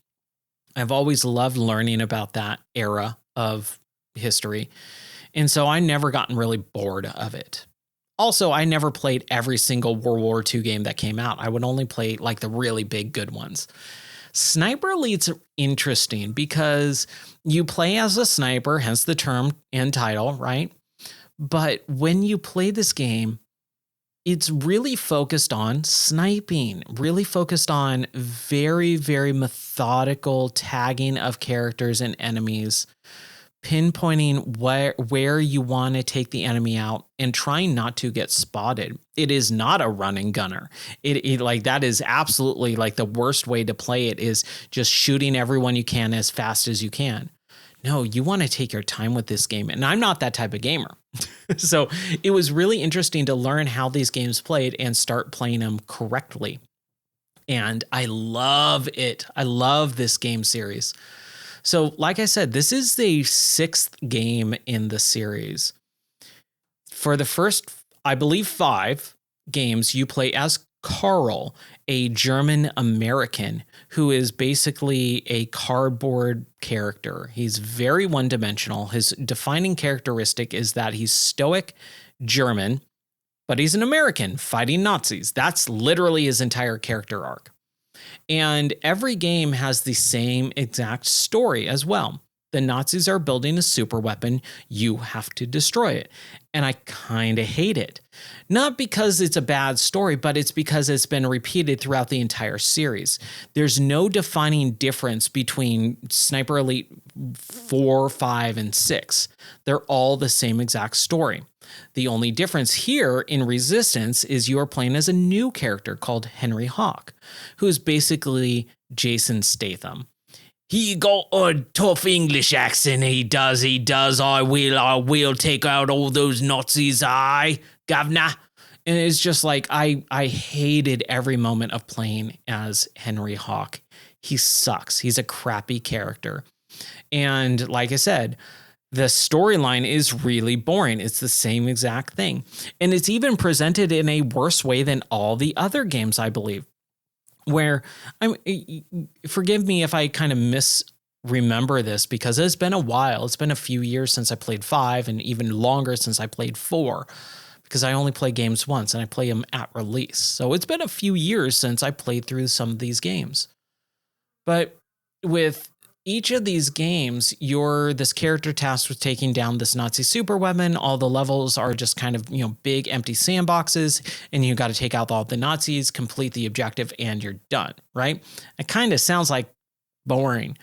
I've always loved learning about that era of history. And so I never gotten really bored of it. Also, I never played every single World War II game that came out. I would only play like the really big good ones. Sniper Elite's interesting because you play as a sniper, hence the term and title, right? But when you play this game, it's really focused on sniping, really focused on very, very methodical tagging of characters and enemies, pinpointing where you want to take the enemy out and trying not to get spotted. It is not a run and gunner. It like that is absolutely like the worst way to play it, is just shooting everyone you can as fast as you can. No, you want to take your time with this game. And I'm not that type of gamer. So it was really interesting to learn how these games played and start playing them correctly. And I love it. I love this game series. So like I said, this is the 6th game in the series. For the first, I believe, 5 games, you play as Carl, a German American who is basically a cardboard character. He's very one-dimensional. His defining characteristic is that he's stoic, German, but he's an American fighting Nazis. That's literally his entire character arc. And every game has the same exact story as well. The Nazis are building a super weapon. You have to destroy it. And I kind of hate it. Not because it's a bad story, but it's because it's been repeated throughout the entire series. There's no defining difference between Sniper Elite 4, 5, and 6. They're all the same exact story. The only difference here in Resistance is you are playing as a new character called Henry Hawk, who's basically Jason Statham. He got a tough English accent. He does. I will take out all those Nazis, governor. And it's just like, I hated every moment of playing as Henry Hawk. He sucks. He's a crappy character. And like I said, the storyline is really boring. It's the same exact thing. And it's even presented in a worse way than all the other games, I believe. Where forgive me if I kind of misremember this, because it's been a while. It's been a few years since I played 5 and even longer since I played 4, because I only play games once and I play them at release. So it's been a few years since I played through some of these games. But with each of these games, you're this character tasked with taking down this Nazi super weapon. All the levels are just kind of, big empty sandboxes, and you got to take out all the Nazis, complete the objective, and you're done, right? It kind of sounds like boring.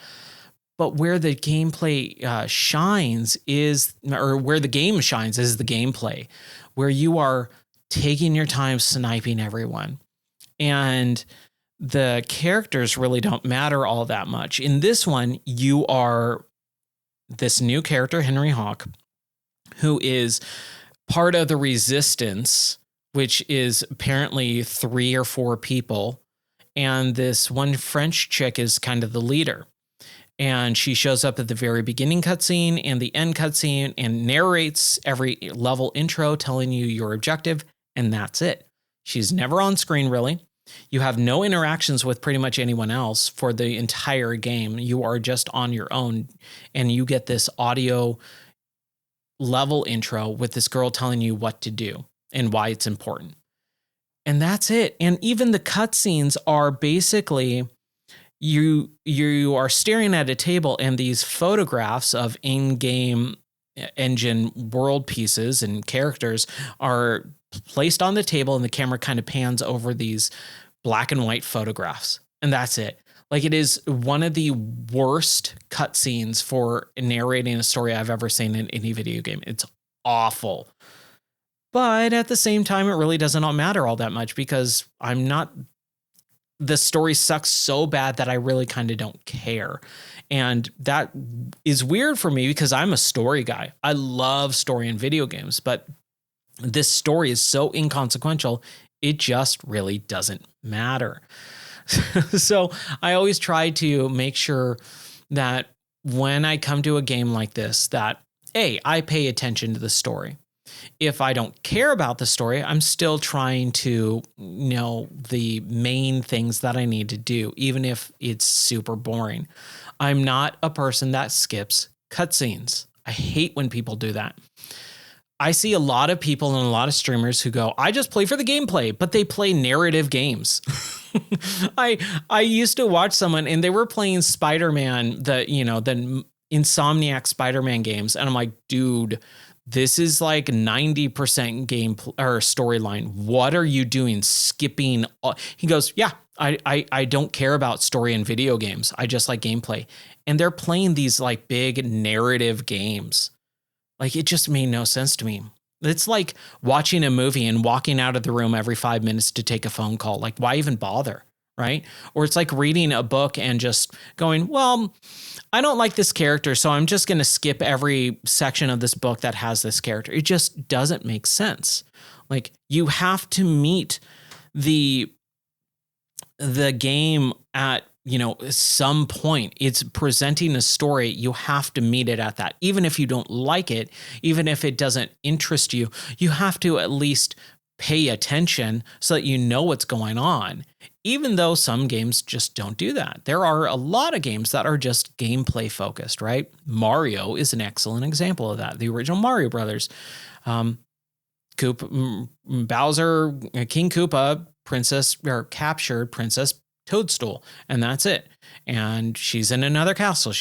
But where the gameplay shines is, or where the game shines is the gameplay, where you are taking your time sniping everyone. And the characters really don't matter all that much. In this one, you are this new character, Henry Hawk, who is part of the Resistance, which is apparently 3 or 4 people. And this one French chick is kind of the leader. And she shows up at the very beginning cutscene and the end cutscene and narrates every level intro, telling you your objective. And that's it. She's never on screen, really. You have no interactions with pretty much anyone else for the entire game. You are just on your own, and you get this audio level intro with this girl telling you what to do and why it's important. And that's it. And even the cutscenes are basically you are staring at a table and these photographs of in-game engine world pieces and characters are placed on the table, and the camera kind of pans over these black and white photographs. And that's it. Like, it is one of the worst cutscenes for narrating a story I've ever seen in any video game. It's awful. But at the same time, it really doesn't all matter all that much, because the story sucks so bad that I really kind of don't care. And that is weird for me, because I'm a story guy. I love story in video games, but this story is so inconsequential, it just really doesn't matter. So I always try to make sure that when I come to a game like this, that I pay attention to the story. If I don't care about the story, I'm still trying to know the main things that I need to do, even if it's super boring. I'm not a person that skips cutscenes. I hate when people do that. I see a lot of people and a lot of streamers who go, I just play for the gameplay, but they play narrative games. I used to watch someone, and they were playing Spider-Man, the Insomniac Spider-Man games. And I'm like, dude, this is like 90% game or storyline. What are you doing? Skipping? He goes, yeah, I don't care about story in video games. I just like gameplay. And they're playing these like big narrative games. Like, it just made no sense to me. It's like watching a movie and walking out of the room every 5 minutes to take a phone call. Like, why even bother? Right? Or it's like reading a book and just going, well, I don't like this character, so I'm just going to skip every section of this book that has this character. It just doesn't make sense. Like, you have to meet the game at, some point. It's presenting a story. You have to meet it at that. Even if you don't like it, even if it doesn't interest you, you have to at least pay attention so that you know what's going on. Even though some games just don't do that. There are a lot of games that are just gameplay focused, right? Mario is an excellent example of that. The original Mario Brothers, Bowser, King Koopa, captured Princess Toadstool, and that's it. And she's in another castle.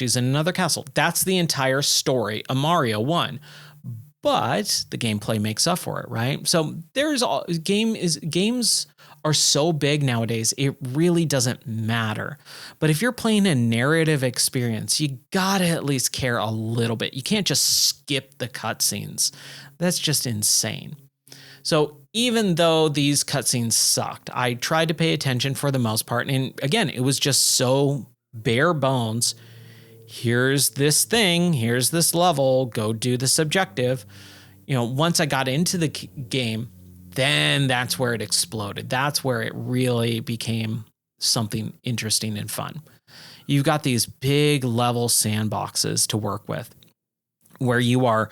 That's the entire story of Mario 1. But the gameplay makes up for it, right? So games are so big nowadays, it really doesn't matter. But if you're playing a narrative experience, you gotta at least care a little bit. You can't just skip the cutscenes. That's just insane. So even though these cutscenes sucked, I tried to pay attention for the most part. And again, it was just so bare bones. Here's this thing, here's this level, go do this objective. Once I got into the game, then that's where it exploded. That's where it really became something interesting and fun. You've got these big level sandboxes to work with, where you are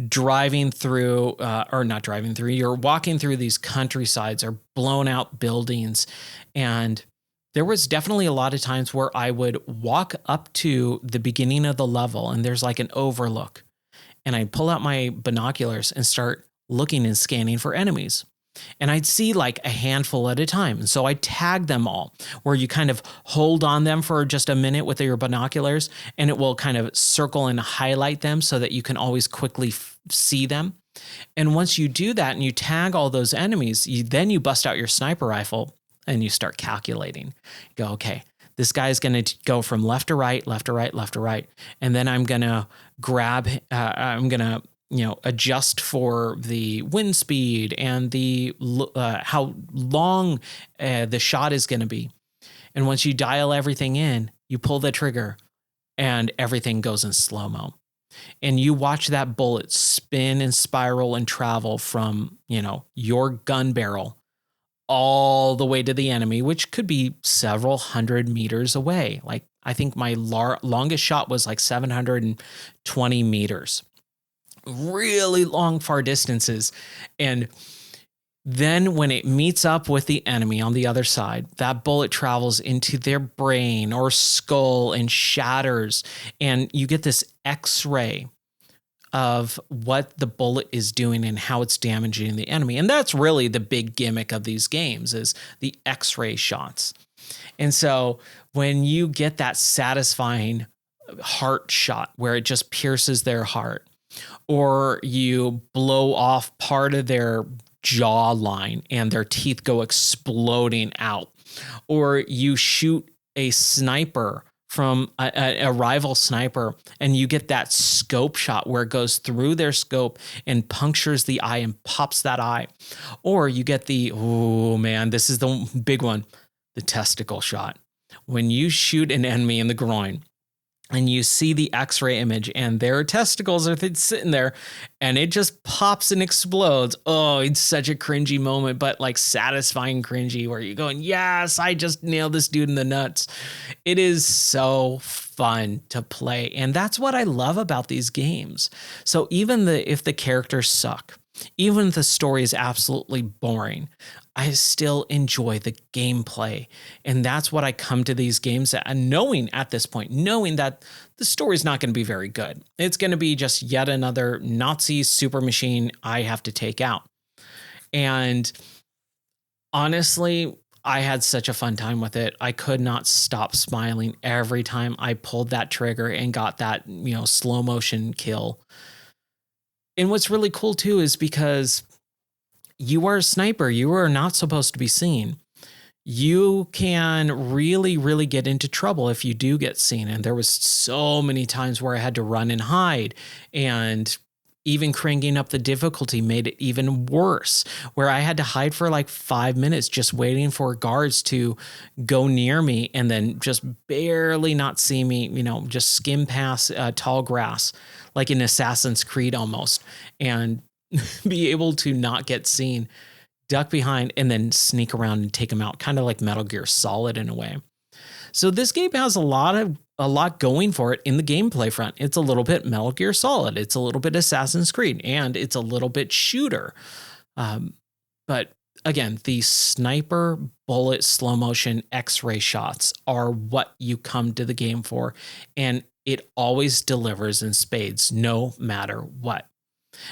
driving through, you're walking through these countrysides or blown out buildings. And there was definitely a lot of times where I would walk up to the beginning of the level and there's like an overlook. And I'd pull out my binoculars and start looking and scanning for enemies. And I'd see like a handful at a time. And so I tag them all, where you kind of hold on them for just a minute with your binoculars, and it will kind of circle and highlight them so that you can always quickly see them. And once you do that and you tag all those enemies, then you bust out your sniper rifle and you start calculating. You go, okay, this guy's going to go from left to right, left to right, left to right. And then I'm going to adjust for the wind speed and the how long the shot is going to be. And once you dial everything in, you pull the trigger and everything goes in slow-mo. And you watch that bullet spin and spiral and travel from, your gun barrel all the way to the enemy, which could be several hundred meters away. Like, I think my longest shot was like 720 meters. Really long, far distances. And then when it meets up with the enemy on the other side, that bullet travels into their brain or skull and shatters. And you get this X-ray of what the bullet is doing and how it's damaging the enemy. And that's really the big gimmick of these games, is the X-ray shots. And so when you get that satisfying heart shot where it just pierces their heart, or you blow off part of their jawline and their teeth go exploding out, or you shoot a sniper from a rival sniper and you get that scope shot where it goes through their scope and punctures the eye and pops that eye. Or you get the, oh man, this is the big one, the testicle shot. When you shoot an enemy in the groin and you see the X-ray image and their testicles are sitting there and it just pops and explodes. Oh, it's such a cringy moment, but like satisfying cringy where you're going, yes, I just nailed this dude in the nuts. It is so fun to play. And that's what I love about these games. So even if the characters suck, even if the story is absolutely boring, I still enjoy the gameplay. And that's what I come to these games knowing at this point, knowing that the story is not going to be very good. It's going to be just yet another Nazi super machine I have to take out. And honestly, I had such a fun time with it. I could not stop smiling every time I pulled that trigger and got that, slow motion kill. And what's really cool too is because you are a sniper, you are not supposed to be seen. You can really, really get into trouble if you do get seen. And there was so many times where I had to run and hide, and even cranking up the difficulty made it even worse, where I had to hide for like 5 minutes just waiting for guards to go near me and then just barely not see me, just skim past tall grass, like in Assassin's Creed almost, and be able to not get seen, duck behind, and then sneak around and take them out, kind of like Metal Gear Solid in a way. So this game has a lot going for it in the gameplay front. It's a little bit Metal Gear Solid, it's a little bit Assassin's Creed, and it's a little bit shooter. But again, the sniper bullet slow motion X-ray shots are what you come to the game for, and it always delivers in spades, no matter what.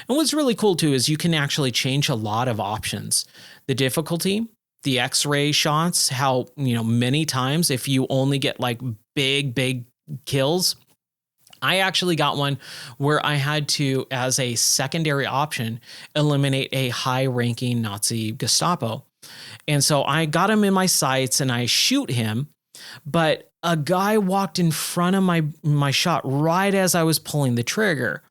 And what's really cool too is you can actually change a lot of options. The difficulty, the X-ray shots, how, many times if you only get like big kills. I actually got one where I had to, as a secondary option, eliminate a high-ranking Nazi Gestapo. And so I got him in my sights and I shoot him, but a guy walked in front of my shot right as I was pulling the trigger.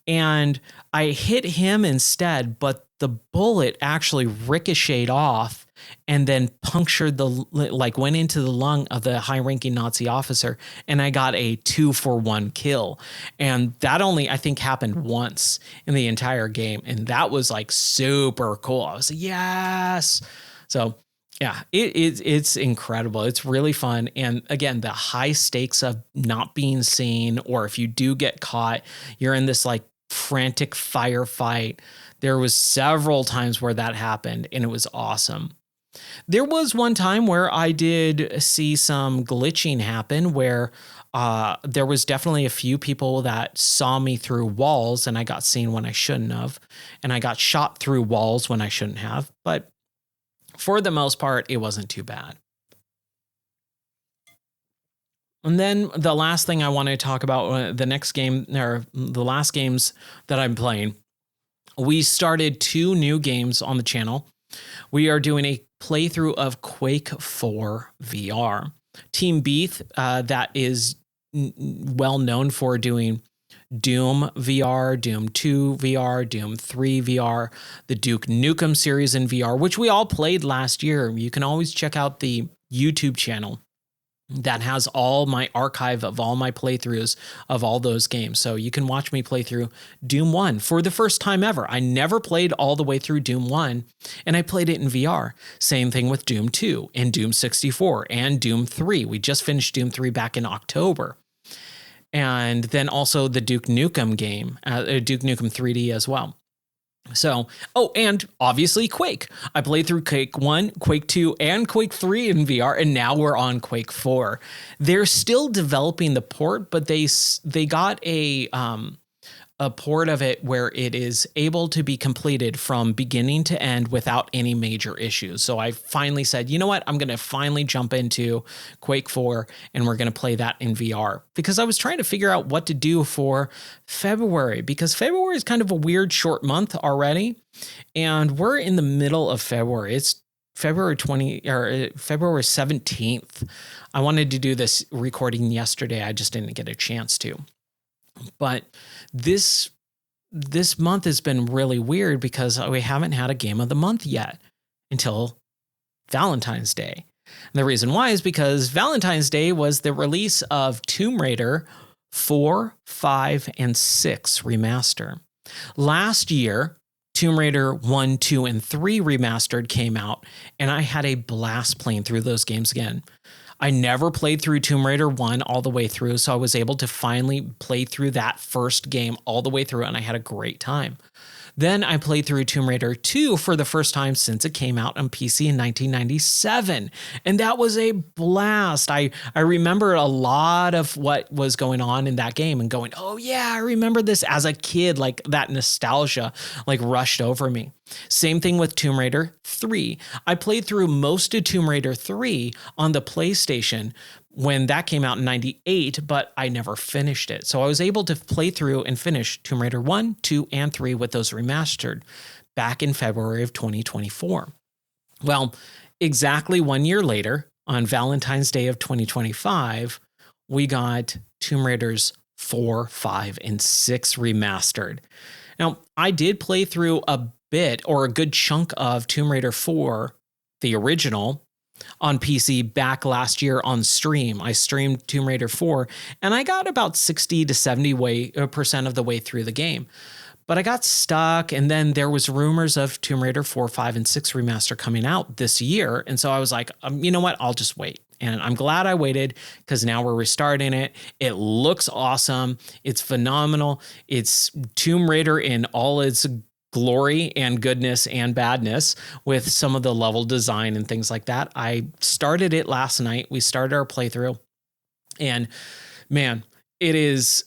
And I hit him instead, but the bullet actually ricocheted off and then punctured went into the lung of the high-ranking Nazi officer, and I got a 2-for-1 kill. And that only, I think, happened once in the entire game, and that was like super cool. I was like, yes. So yeah, it's incredible. It's really fun. And again, the high stakes of not being seen, or if you do get caught, you're in this like frantic firefight. There was several times where that happened, and it was awesome. There was one time where I did see some glitching happen where there was definitely a few people that saw me through walls, and I got seen when I shouldn't have, and I got shot through walls when I shouldn't have. But for the most part, it wasn't too bad. And then the last thing I want to talk about, the next game, or the last games that I'm playing, we started 2 new games on the channel. We are doing a playthrough of Quake 4 VR. Team Beef, that is well known for doing Doom VR, Doom 2 VR, Doom 3 VR, the Duke Nukem series in VR, which we all played last year. You can always check out the YouTube channel that has all my archive of all my playthroughs of all those games. So you can watch me play through Doom 1 for the first time ever. I never played all the way through Doom 1, and I played it in VR. Same thing with Doom 2 and Doom 64 and Doom 3. We just finished Doom 3 back in October. And then also the Duke Nukem game, Duke Nukem 3D as well. So, and obviously Quake. I played through Quake 1, Quake 2, and Quake 3 in VR, and now we're on Quake 4. They're still developing the port, but they got a a port of it where it is able to be completed from beginning to end without any major issues. So I finally said, you know what? I'm going to finally jump into Quake 4 and we're going to play that in VR, because I was trying to figure out what to do for February, because February is kind of a weird short month already. And we're in the middle of February. It's February 17th. I wanted to do this recording yesterday. I just didn't get a chance to. But this month has been really weird because we haven't had a game of the month yet until Valentine's Day. And the reason why is because Valentine's Day was the release of Tomb Raider 4, 5, and 6 remaster. Last year, Tomb Raider 1, 2, and 3 remastered came out, and I had a blast playing through those games again. I never played through Tomb Raider 1 all the way through, so I was able to finally play through that first game all the way through, and I had a great time. Then I played through Tomb Raider 2 for the first time since it came out on PC in 1997. And that was a blast. I remember a lot of what was going on in that game and going, oh yeah, I remember this as a kid. Like that nostalgia like rushed over me. Same thing with Tomb Raider 3. I played through most of Tomb Raider 3 on the PlayStation when that came out in 98, but I never finished it. So I was able to play through and finish Tomb Raider 1, 2, and 3 with those remastered back in February of 2024. Well, exactly 1 year later, on Valentine's Day of 2025, we got Tomb Raiders 4, 5, and 6 remastered. Now, I did play through a bit or a good chunk of Tomb Raider 4, the original, on PC back last year on stream. I streamed Tomb Raider 4 and I got about 60 to 70% of the way through the game. But I got stuck, and then there was rumors of Tomb Raider 4, 5, and 6 remaster coming out this year. And so I was like, you know what? I'll just wait. And I'm glad I waited because now we're restarting it. It looks awesome. It's phenomenal. It's Tomb Raider in all its glory and goodness and badness with some of the level design and things like that. I started it last night. We started our playthrough, and man, it is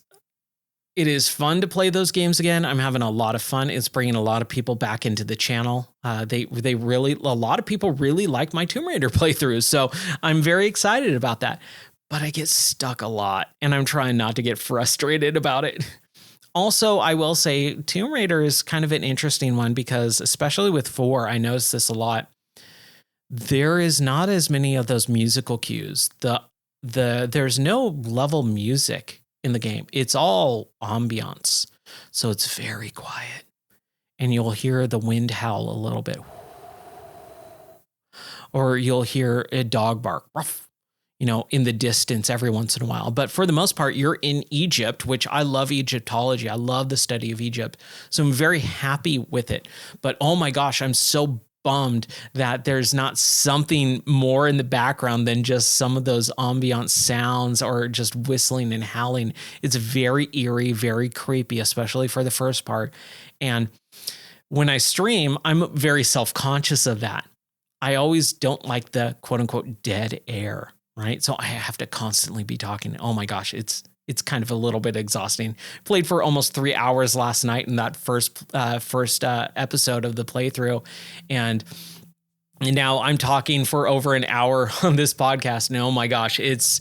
fun to play those games again. I'm having a lot of fun. It's bringing a lot of people back into the channel. A lot of people really like my Tomb Raider playthroughs. So I'm very excited about that, but I get stuck a lot and I'm trying not to get frustrated about it. Also, I will say Tomb Raider is kind of an interesting one because especially with 4, I noticed this a lot. There is not as many of those musical cues. There's no level music in the game. It's all ambiance. So it's very quiet. And you'll hear the wind howl a little bit. Or you'll hear a dog bark, ruff, in the distance every once in a while. But for the most part, you're in Egypt, which I love Egyptology. I love the study of Egypt. So I'm very happy with it. But oh my gosh, I'm so bummed that there's not something more in the background than just some of those ambient sounds or just whistling and howling. It's very eerie, very creepy, especially for the first part. And when I stream, I'm very self-conscious of that. I always don't like the quote unquote dead air, right? So I have to constantly be talking. Oh my gosh, it's kind of a little bit exhausting. Played for almost 3 hours last night in that first episode of the playthrough. And now I'm talking for over an hour on this podcast. And oh my gosh, it's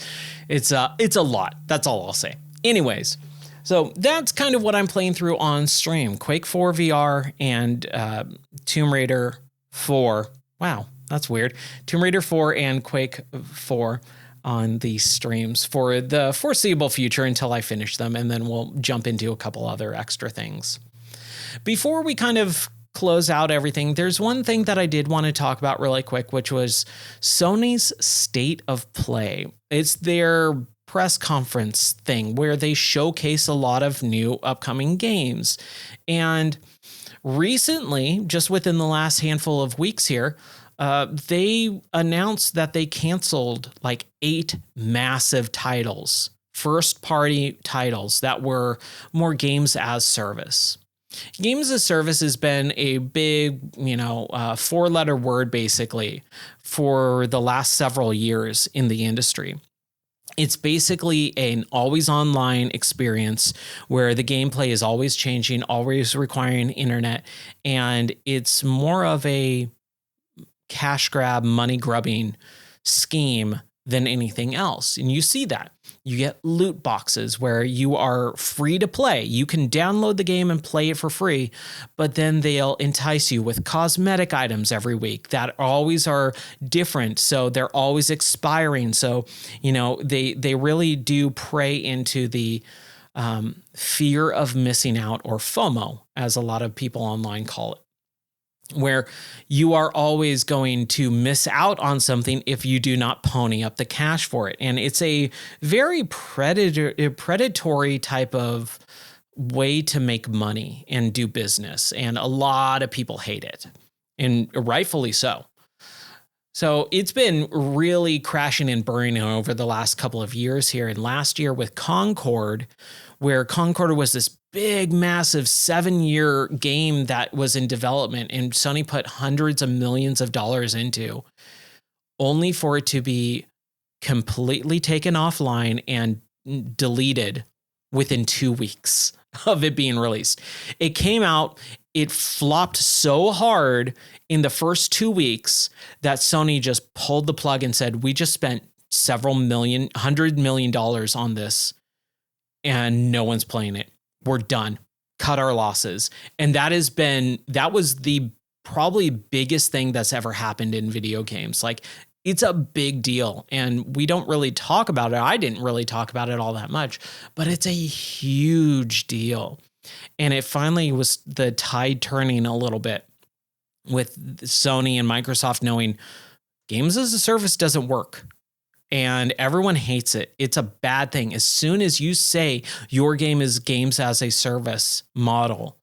a lot. That's all I'll say. Anyways, so that's kind of what I'm playing through on stream. Quake 4 VR and Tomb Raider 4. Wow, that's weird. Tomb Raider 4 and Quake 4 on the streams for the foreseeable future until I finish them, and then we'll jump into a couple other extra things. Before we kind of close out everything, there's one thing that I did want to talk about really quick, which was Sony's State of Play. It's their press conference thing where they showcase a lot of new upcoming games. And recently, just within the last handful of weeks here, they announced that they canceled like 8 massive titles, first-party titles that were more games as service. Games as service has been a big, 4-letter word basically for the last several years in the industry. It's basically an always online experience where the gameplay is always changing, always requiring internet, and it's more of a cash grab, money grubbing scheme than anything else. And you see that. You get loot boxes where you are free to play. You can download the game and play it for free, but then they'll entice you with cosmetic items every week that always are different. So they're always expiring. So, they really do prey into the fear of missing out, or FOMO, as a lot of people online call it, where you are always going to miss out on something if you do not pony up the cash for it. And it's a very predatory type of way to make money and do business. And a lot of people hate it, and rightfully so. So it's been really crashing and burning over the last couple of years here. And last year with Concord, where Concord was this big, massive 7-year game that was in development and Sony put hundreds of millions of dollars into, only for it to be completely taken offline and deleted within 2 weeks of it being released. It came out, it flopped so hard in the first 2 weeks that Sony just pulled the plug and said, we just spent $100 million on this and no one's playing it. We're done. Cut our losses. And that was the probably biggest thing that's ever happened in video games. Like, it's a big deal, and we don't really talk about it. I didn't really talk about it all that much, but it's a huge deal. And it finally was the tide turning a little bit with Sony and Microsoft knowing games as a service doesn't work. And everyone hates it. It's a bad thing. As soon as you say your game is games as a service model,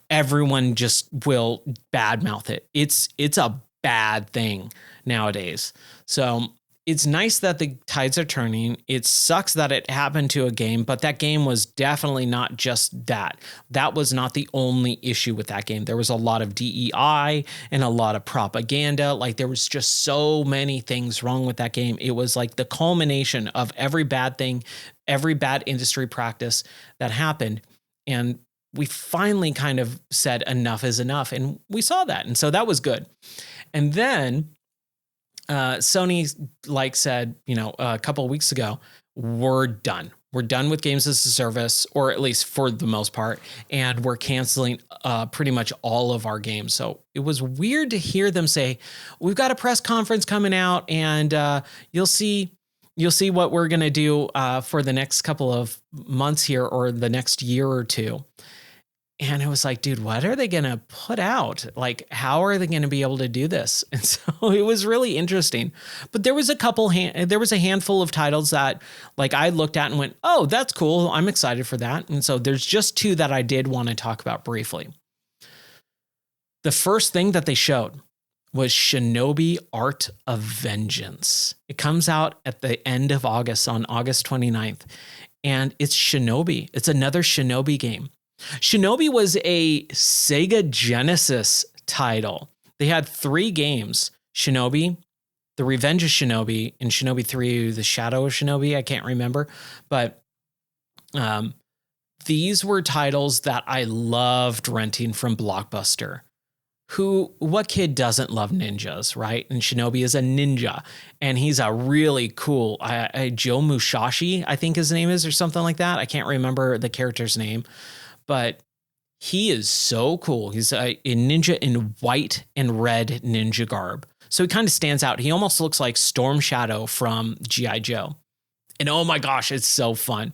everyone just will badmouth it. It's a bad thing nowadays. So it's nice that the tides are turning. It sucks that it happened to a game, but that game was definitely not just that. That was not the only issue with that game. There was a lot of DEI and a lot of propaganda. Like, there was just so many things wrong with that game. It was like the culmination of every bad thing, every bad industry practice that happened. And we finally kind of said enough is enough. And we saw that. And so that was good. And then Sony said, a couple of weeks ago, we're done. We're done with games as a service, or at least for the most part, and we're canceling pretty much all of our games. So it was weird to hear them say, we've got a press conference coming out, and you'll see what we're going to do for the next couple of months here, or the next year or two. And it was like, dude, what are they going to put out? Like, how are they going to be able to do this? And so it was really interesting. But there was a handful of titles that, like, I looked at and went, oh, that's cool. I'm excited for that. And so there's just 2 that I did want to talk about briefly. The first thing that they showed was Shinobi Art of Vengeance. It comes out at the end of August, on August 29th. And it's Shinobi. It's another Shinobi game. Shinobi was a Sega Genesis title. They had 3 games: Shinobi, The Revenge of Shinobi, and Shinobi 3, The Shadow of Shinobi. I can't remember. But these were titles that I loved renting from Blockbuster. What kid doesn't love ninjas, right? And Shinobi is a ninja, and he's a really cool, Joe Musashi, I think his name is, or something like that. I can't remember the character's name. But he is so cool. He's a ninja in white and red ninja garb. So he kind of stands out. He almost looks like Storm Shadow from G.I. Joe. And oh my gosh, it's so fun.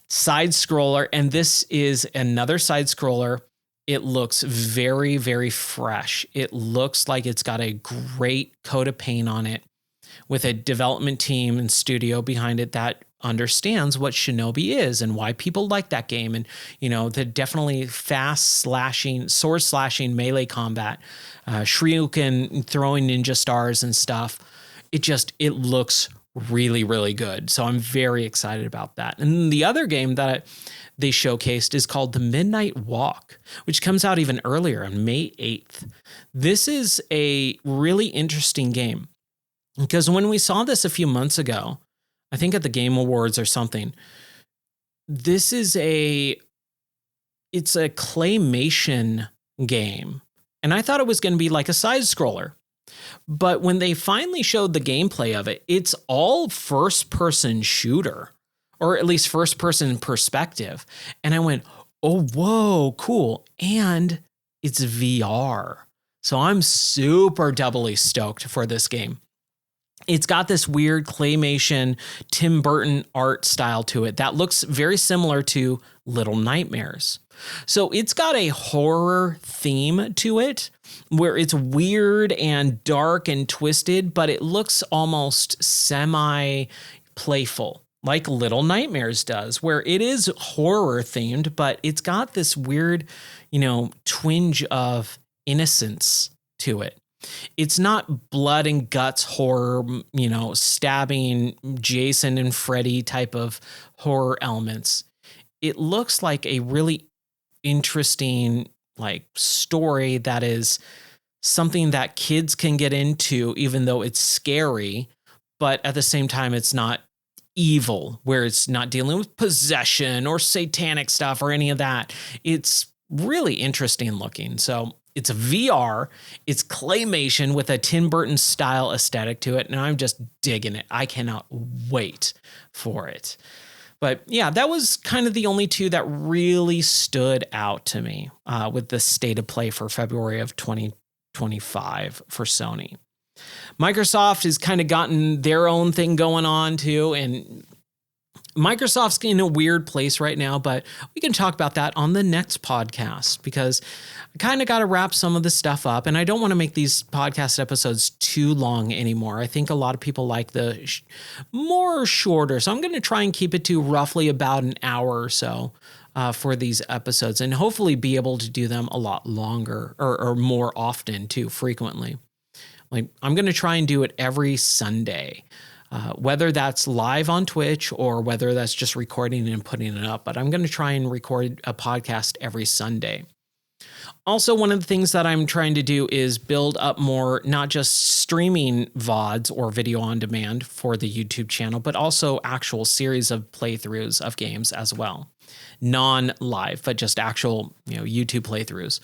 Side scroller. And this is another side scroller. It looks very, very fresh. It looks like it's got a great coat of paint on it, with a development team and studio behind it that understands what Shinobi is and why people like that game. And, the definitely fast sword slashing melee combat, Shuriken throwing ninja stars and stuff. It looks really, really good. So I'm very excited about that. And the other game that they showcased is called The Midnight Walk, which comes out even earlier on May 8th. This is a really interesting game, because when we saw this a few months ago, I think at the Game Awards or something. This is it's a claymation game. And I thought it was going to be like a side scroller. But when they finally showed the gameplay of it, it's all first person shooter, or at least first person perspective. And I went, oh, whoa, cool. And it's VR. So I'm super doubly stoked for this game. It's got this weird claymation Tim Burton art style to it that looks very similar to Little Nightmares. So it's got a horror theme to it where it's weird and dark and twisted, but it looks almost semi-playful, like Little Nightmares does, where it is horror themed, but it's got this weird, twinge of innocence to it. It's not blood and guts horror, stabbing Jason and Freddy type of horror elements. It looks like a really interesting story that is something that kids can get into, even though it's scary, but at the same time, it's not evil, where it's not dealing with possession or satanic stuff or any of that. It's really interesting looking. So it's VR, it's claymation with a Tim Burton style aesthetic to it, and I'm just digging it. I cannot wait for it. But yeah, that was kind of the only two that really stood out to me with the state of play for February of 2025 for Sony. Microsoft has kind of gotten their own thing going on too, and Microsoft's in a weird place right now, but we can talk about that on the next podcast because I kind of got to wrap some of this stuff up, and I don't want to make these podcast episodes too long anymore. I think a lot of people like the more shorter, so I'm going to try and keep it to roughly about an hour or so for these episodes, and hopefully be able to do them a lot longer or more often too, frequently. I'm going to try and do it every Sunday. Whether that's live on Twitch or whether that's just recording and putting it up. But I'm going to try and record a podcast every Sunday. Also, one of the things that I'm trying to do is build up more, not just streaming VODs or video on demand for the YouTube channel, but also actual series of playthroughs of games as well. Non-live, but just actual, YouTube playthroughs.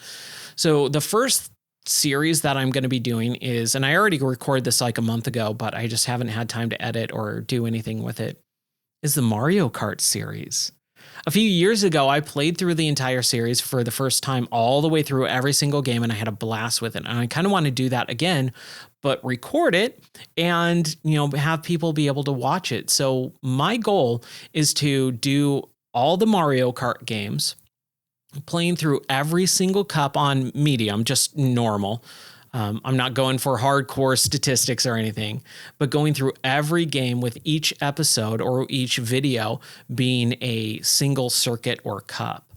So the first series that I'm going to be doing is, and I already recorded this like a month ago, but I just haven't had time to edit or do anything with it, is the Mario Kart series. A few years ago, I played through the entire series for the first time, all the way through every single game, and I had a blast with it. And I kind of want to do that again, but record it and, have people be able to watch it. So my goal is to do all the Mario Kart games, playing through every single cup on medium, just normal. I'm not going for hardcore statistics or anything, but going through every game with each episode or each video being a single circuit or cup.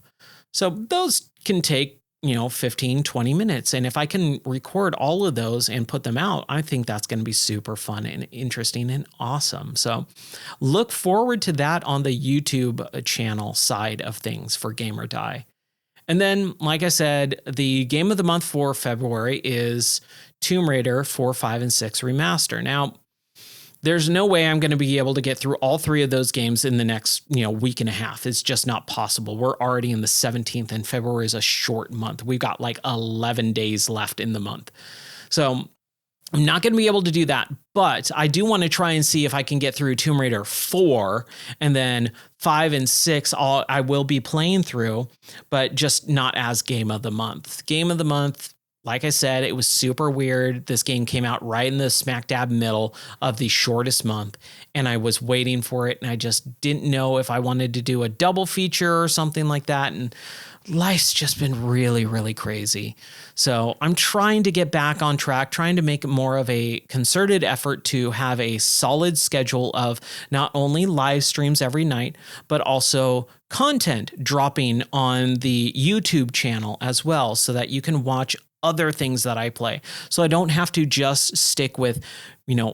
So those can take, 15, 20 minutes. And if I can record all of those and put them out, I think that's going to be super fun and interesting and awesome. So look forward to that on the YouTube channel side of things for Game or Die. And then, like I said, the game of the month for February is Tomb Raider 4, 5, and 6 Remaster. Now, there's no way I'm going to be able to get through all three of those games in the next, week and a half. It's just not possible. We're already in the 17th, and February is a short month. We've got like 11 days left in the month. So I'm not going to be able to do that, but I do want to try and see if I can get through Tomb Raider 4, and then 5 and 6 I will be playing through, but just not as game of the month. Game of the month, like I said, it was super weird. This game came out right in the smack dab middle of the shortest month, and I was waiting for it, and I just didn't know if I wanted to do a double feature or something like that, and life's just been really, really crazy. So I'm trying to get back on track, trying to make more of a concerted effort to have a solid schedule of not only live streams every night, but also content dropping on the YouTube channel as well, so that you can watch other things that I play. So I don't have to just stick with,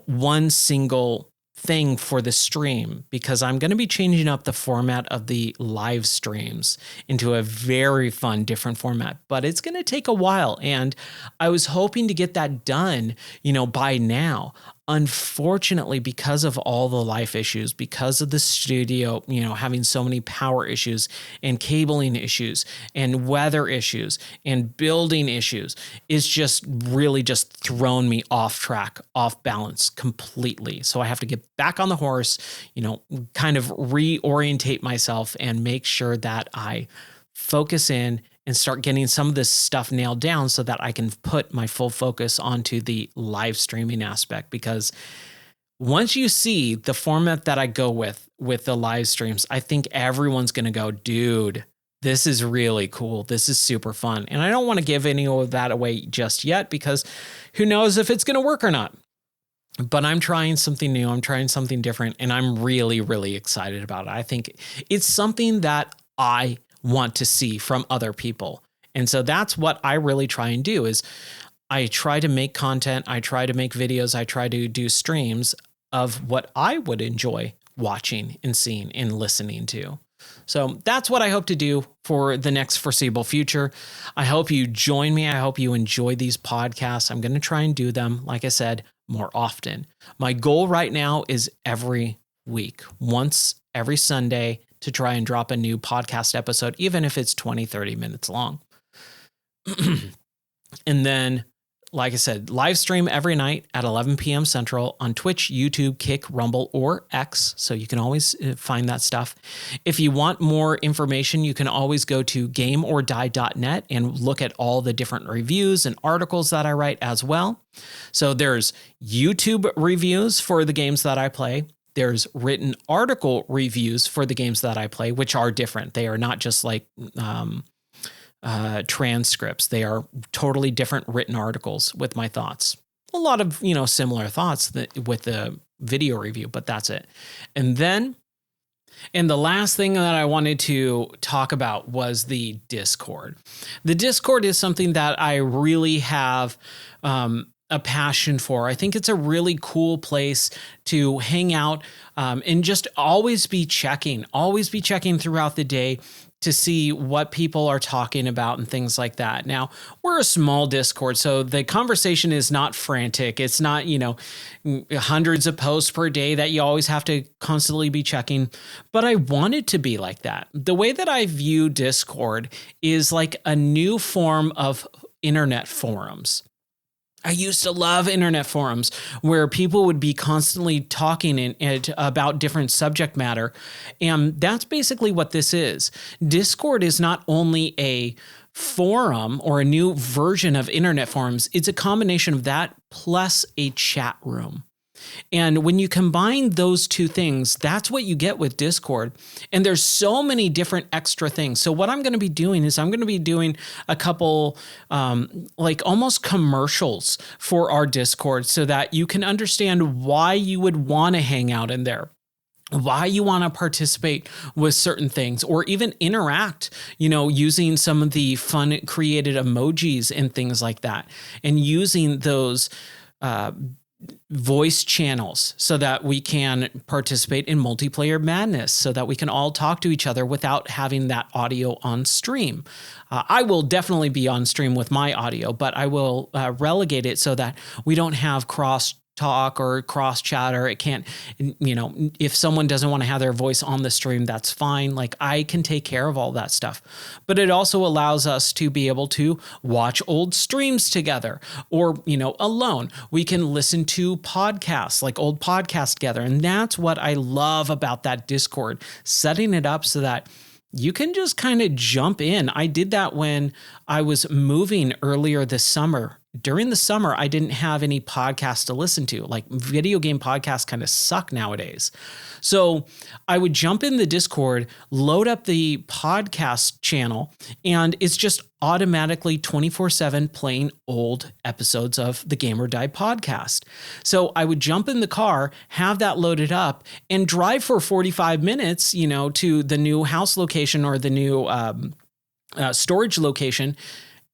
one single thing for the stream, because I'm going to be changing up the format of the live streams into a very fun, different format, but it's going to take a while. And I was hoping to get that done, by now. unfortunately, because of all the life issues, because of the studio, having so many power issues and cabling issues and weather issues and building issues, is just really just thrown me off track, off balance completely. So I have to get back on the horse, kind of reorientate myself and make sure that I focus in and start getting some of this stuff nailed down so that I can put my full focus onto the live streaming aspect. Because once you see the format that I go with the live streams, I think everyone's going to go, dude, this is really cool. This is super fun. And I don't want to give any of that away just yet, because who knows if it's going to work or not. But I'm trying something new. I'm trying something different. And I'm really, really excited about it. I think it's something that I want to see from other people. And so that's what I really try and do, is I try to make content. I try to make videos. I try to do streams of what I would enjoy watching and seeing and listening to. So that's what I hope to do for the next foreseeable future. I hope you join me. I hope you enjoy these podcasts. I'm going to try and do them, like I said, more often. My goal right now is every week, once every Sunday, to try and drop a new podcast episode, even if it's 20, 30 minutes long. And then, like I said, live stream every night at 11 p.m. Central on Twitch, YouTube, Kick, Rumble, or X. So you can always find that stuff. If you want more information, you can always go to gameordie.net and look at all the different reviews and articles that I write as well. So there's YouTube reviews for the games that I play. There's written article reviews for the games that I play, which are different. They are not just like transcripts. They are totally different written articles with my thoughts. A lot of, similar thoughts with the video review, but that's it. And the last thing that I wanted to talk about was the Discord. The Discord is something that I really have a passion for. I think it's a really cool place to hang out and just always be checking throughout the day to see what people are talking about and things like that. Now, we're a small Discord, so the conversation is not frantic. It's not, hundreds of posts per day that you always have to constantly be checking. But I want it to be like that. The way that I view Discord is like a new form of internet forums. I used to love internet forums where people would be constantly talking about different subject matter. And that's basically what this is. Discord is not only a forum or a new version of internet forums. It's a combination of that plus a chat room. And when you combine those two things, that's what you get with Discord. And there's so many different extra things. So what I'm going to be doing is I'm going to be doing a couple like almost commercials for our Discord so that you can understand why you would want to hang out in there, why you want to participate with certain things, or even interact, using some of the fun created emojis and things like that, and using those voice channels so that we can participate in multiplayer madness, so that we can all talk to each other without having that audio on stream. I will definitely be on stream with my audio, but I will relegate it so that we don't have cross talk or cross chatter. It can't, if someone doesn't want to have their voice on the stream, that's fine. Like, I can take care of all that stuff. But it also allows us to be able to watch old streams together, or, alone. We can listen to podcasts, like old podcasts together. And that's what I love about that Discord, setting it up so that you can just kind of jump in. I did that when I was moving earlier this summer. During the summer, I didn't have any podcasts to listen to. Like, video game podcasts kind of suck nowadays. So I would jump in the Discord, load up the podcast channel, and it's just automatically 24/7 playing old episodes of the Game or Die podcast. So I would jump in the car, have that loaded up, and drive for 45 minutes, to the new house location or the new storage location.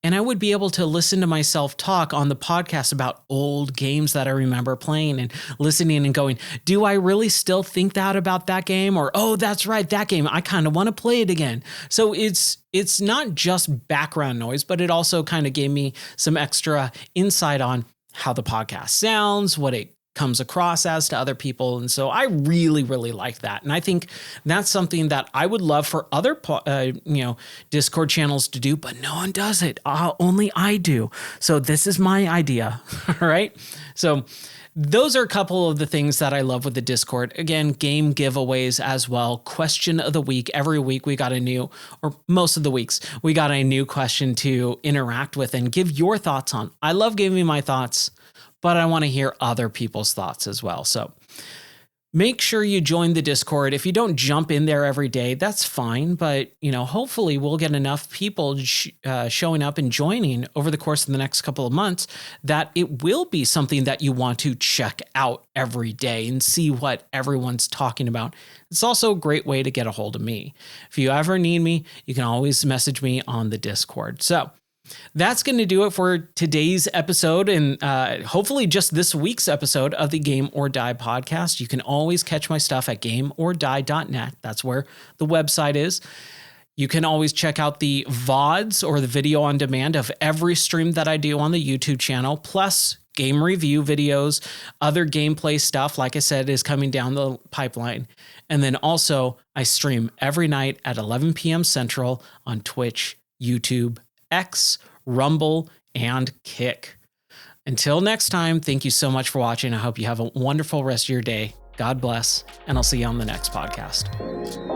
And I would be able to listen to myself talk on the podcast about old games that I remember playing, and listening and going, do I really still think that about that game? Or, oh, that's right, that game, I kind of want to play it again. So it's not just background noise, but it also kind of gave me some extra insight on how the podcast sounds, what it comes across as to other people. And so I really, really like that. And I think that's something that I would love for other, Discord channels to do, but no one does it. Only I do. So this is my idea. All right. So those are a couple of the things that I love with the Discord. Again, game giveaways as well. Question of the week. Every week we got a new, or most of the weeks, we got a new question to interact with and give your thoughts on. I love giving my thoughts, but I want to hear other people's thoughts as well. So make sure you join the Discord. If you don't jump in there every day, that's fine. But, hopefully we'll get enough people showing up and joining over the course of the next couple of months that it will be something that you want to check out every day and see what everyone's talking about. It's also a great way to get a hold of me. If you ever need me, you can always message me on the Discord. So that's going to do it for today's episode and hopefully just this week's episode of the Game or Die podcast. You can always catch my stuff at gameordie.net. That's where the website is. You can always check out the VODs or the video on demand of every stream that I do on the YouTube channel, plus game review videos, other gameplay stuff, like I said, is coming down the pipeline. And then also I stream every night at 11 p.m. Central on Twitch, YouTube, X, Rumble, and Kick. Until next time, thank you so much for watching. I hope you have a wonderful rest of your day. God bless, and I'll see you on the next podcast.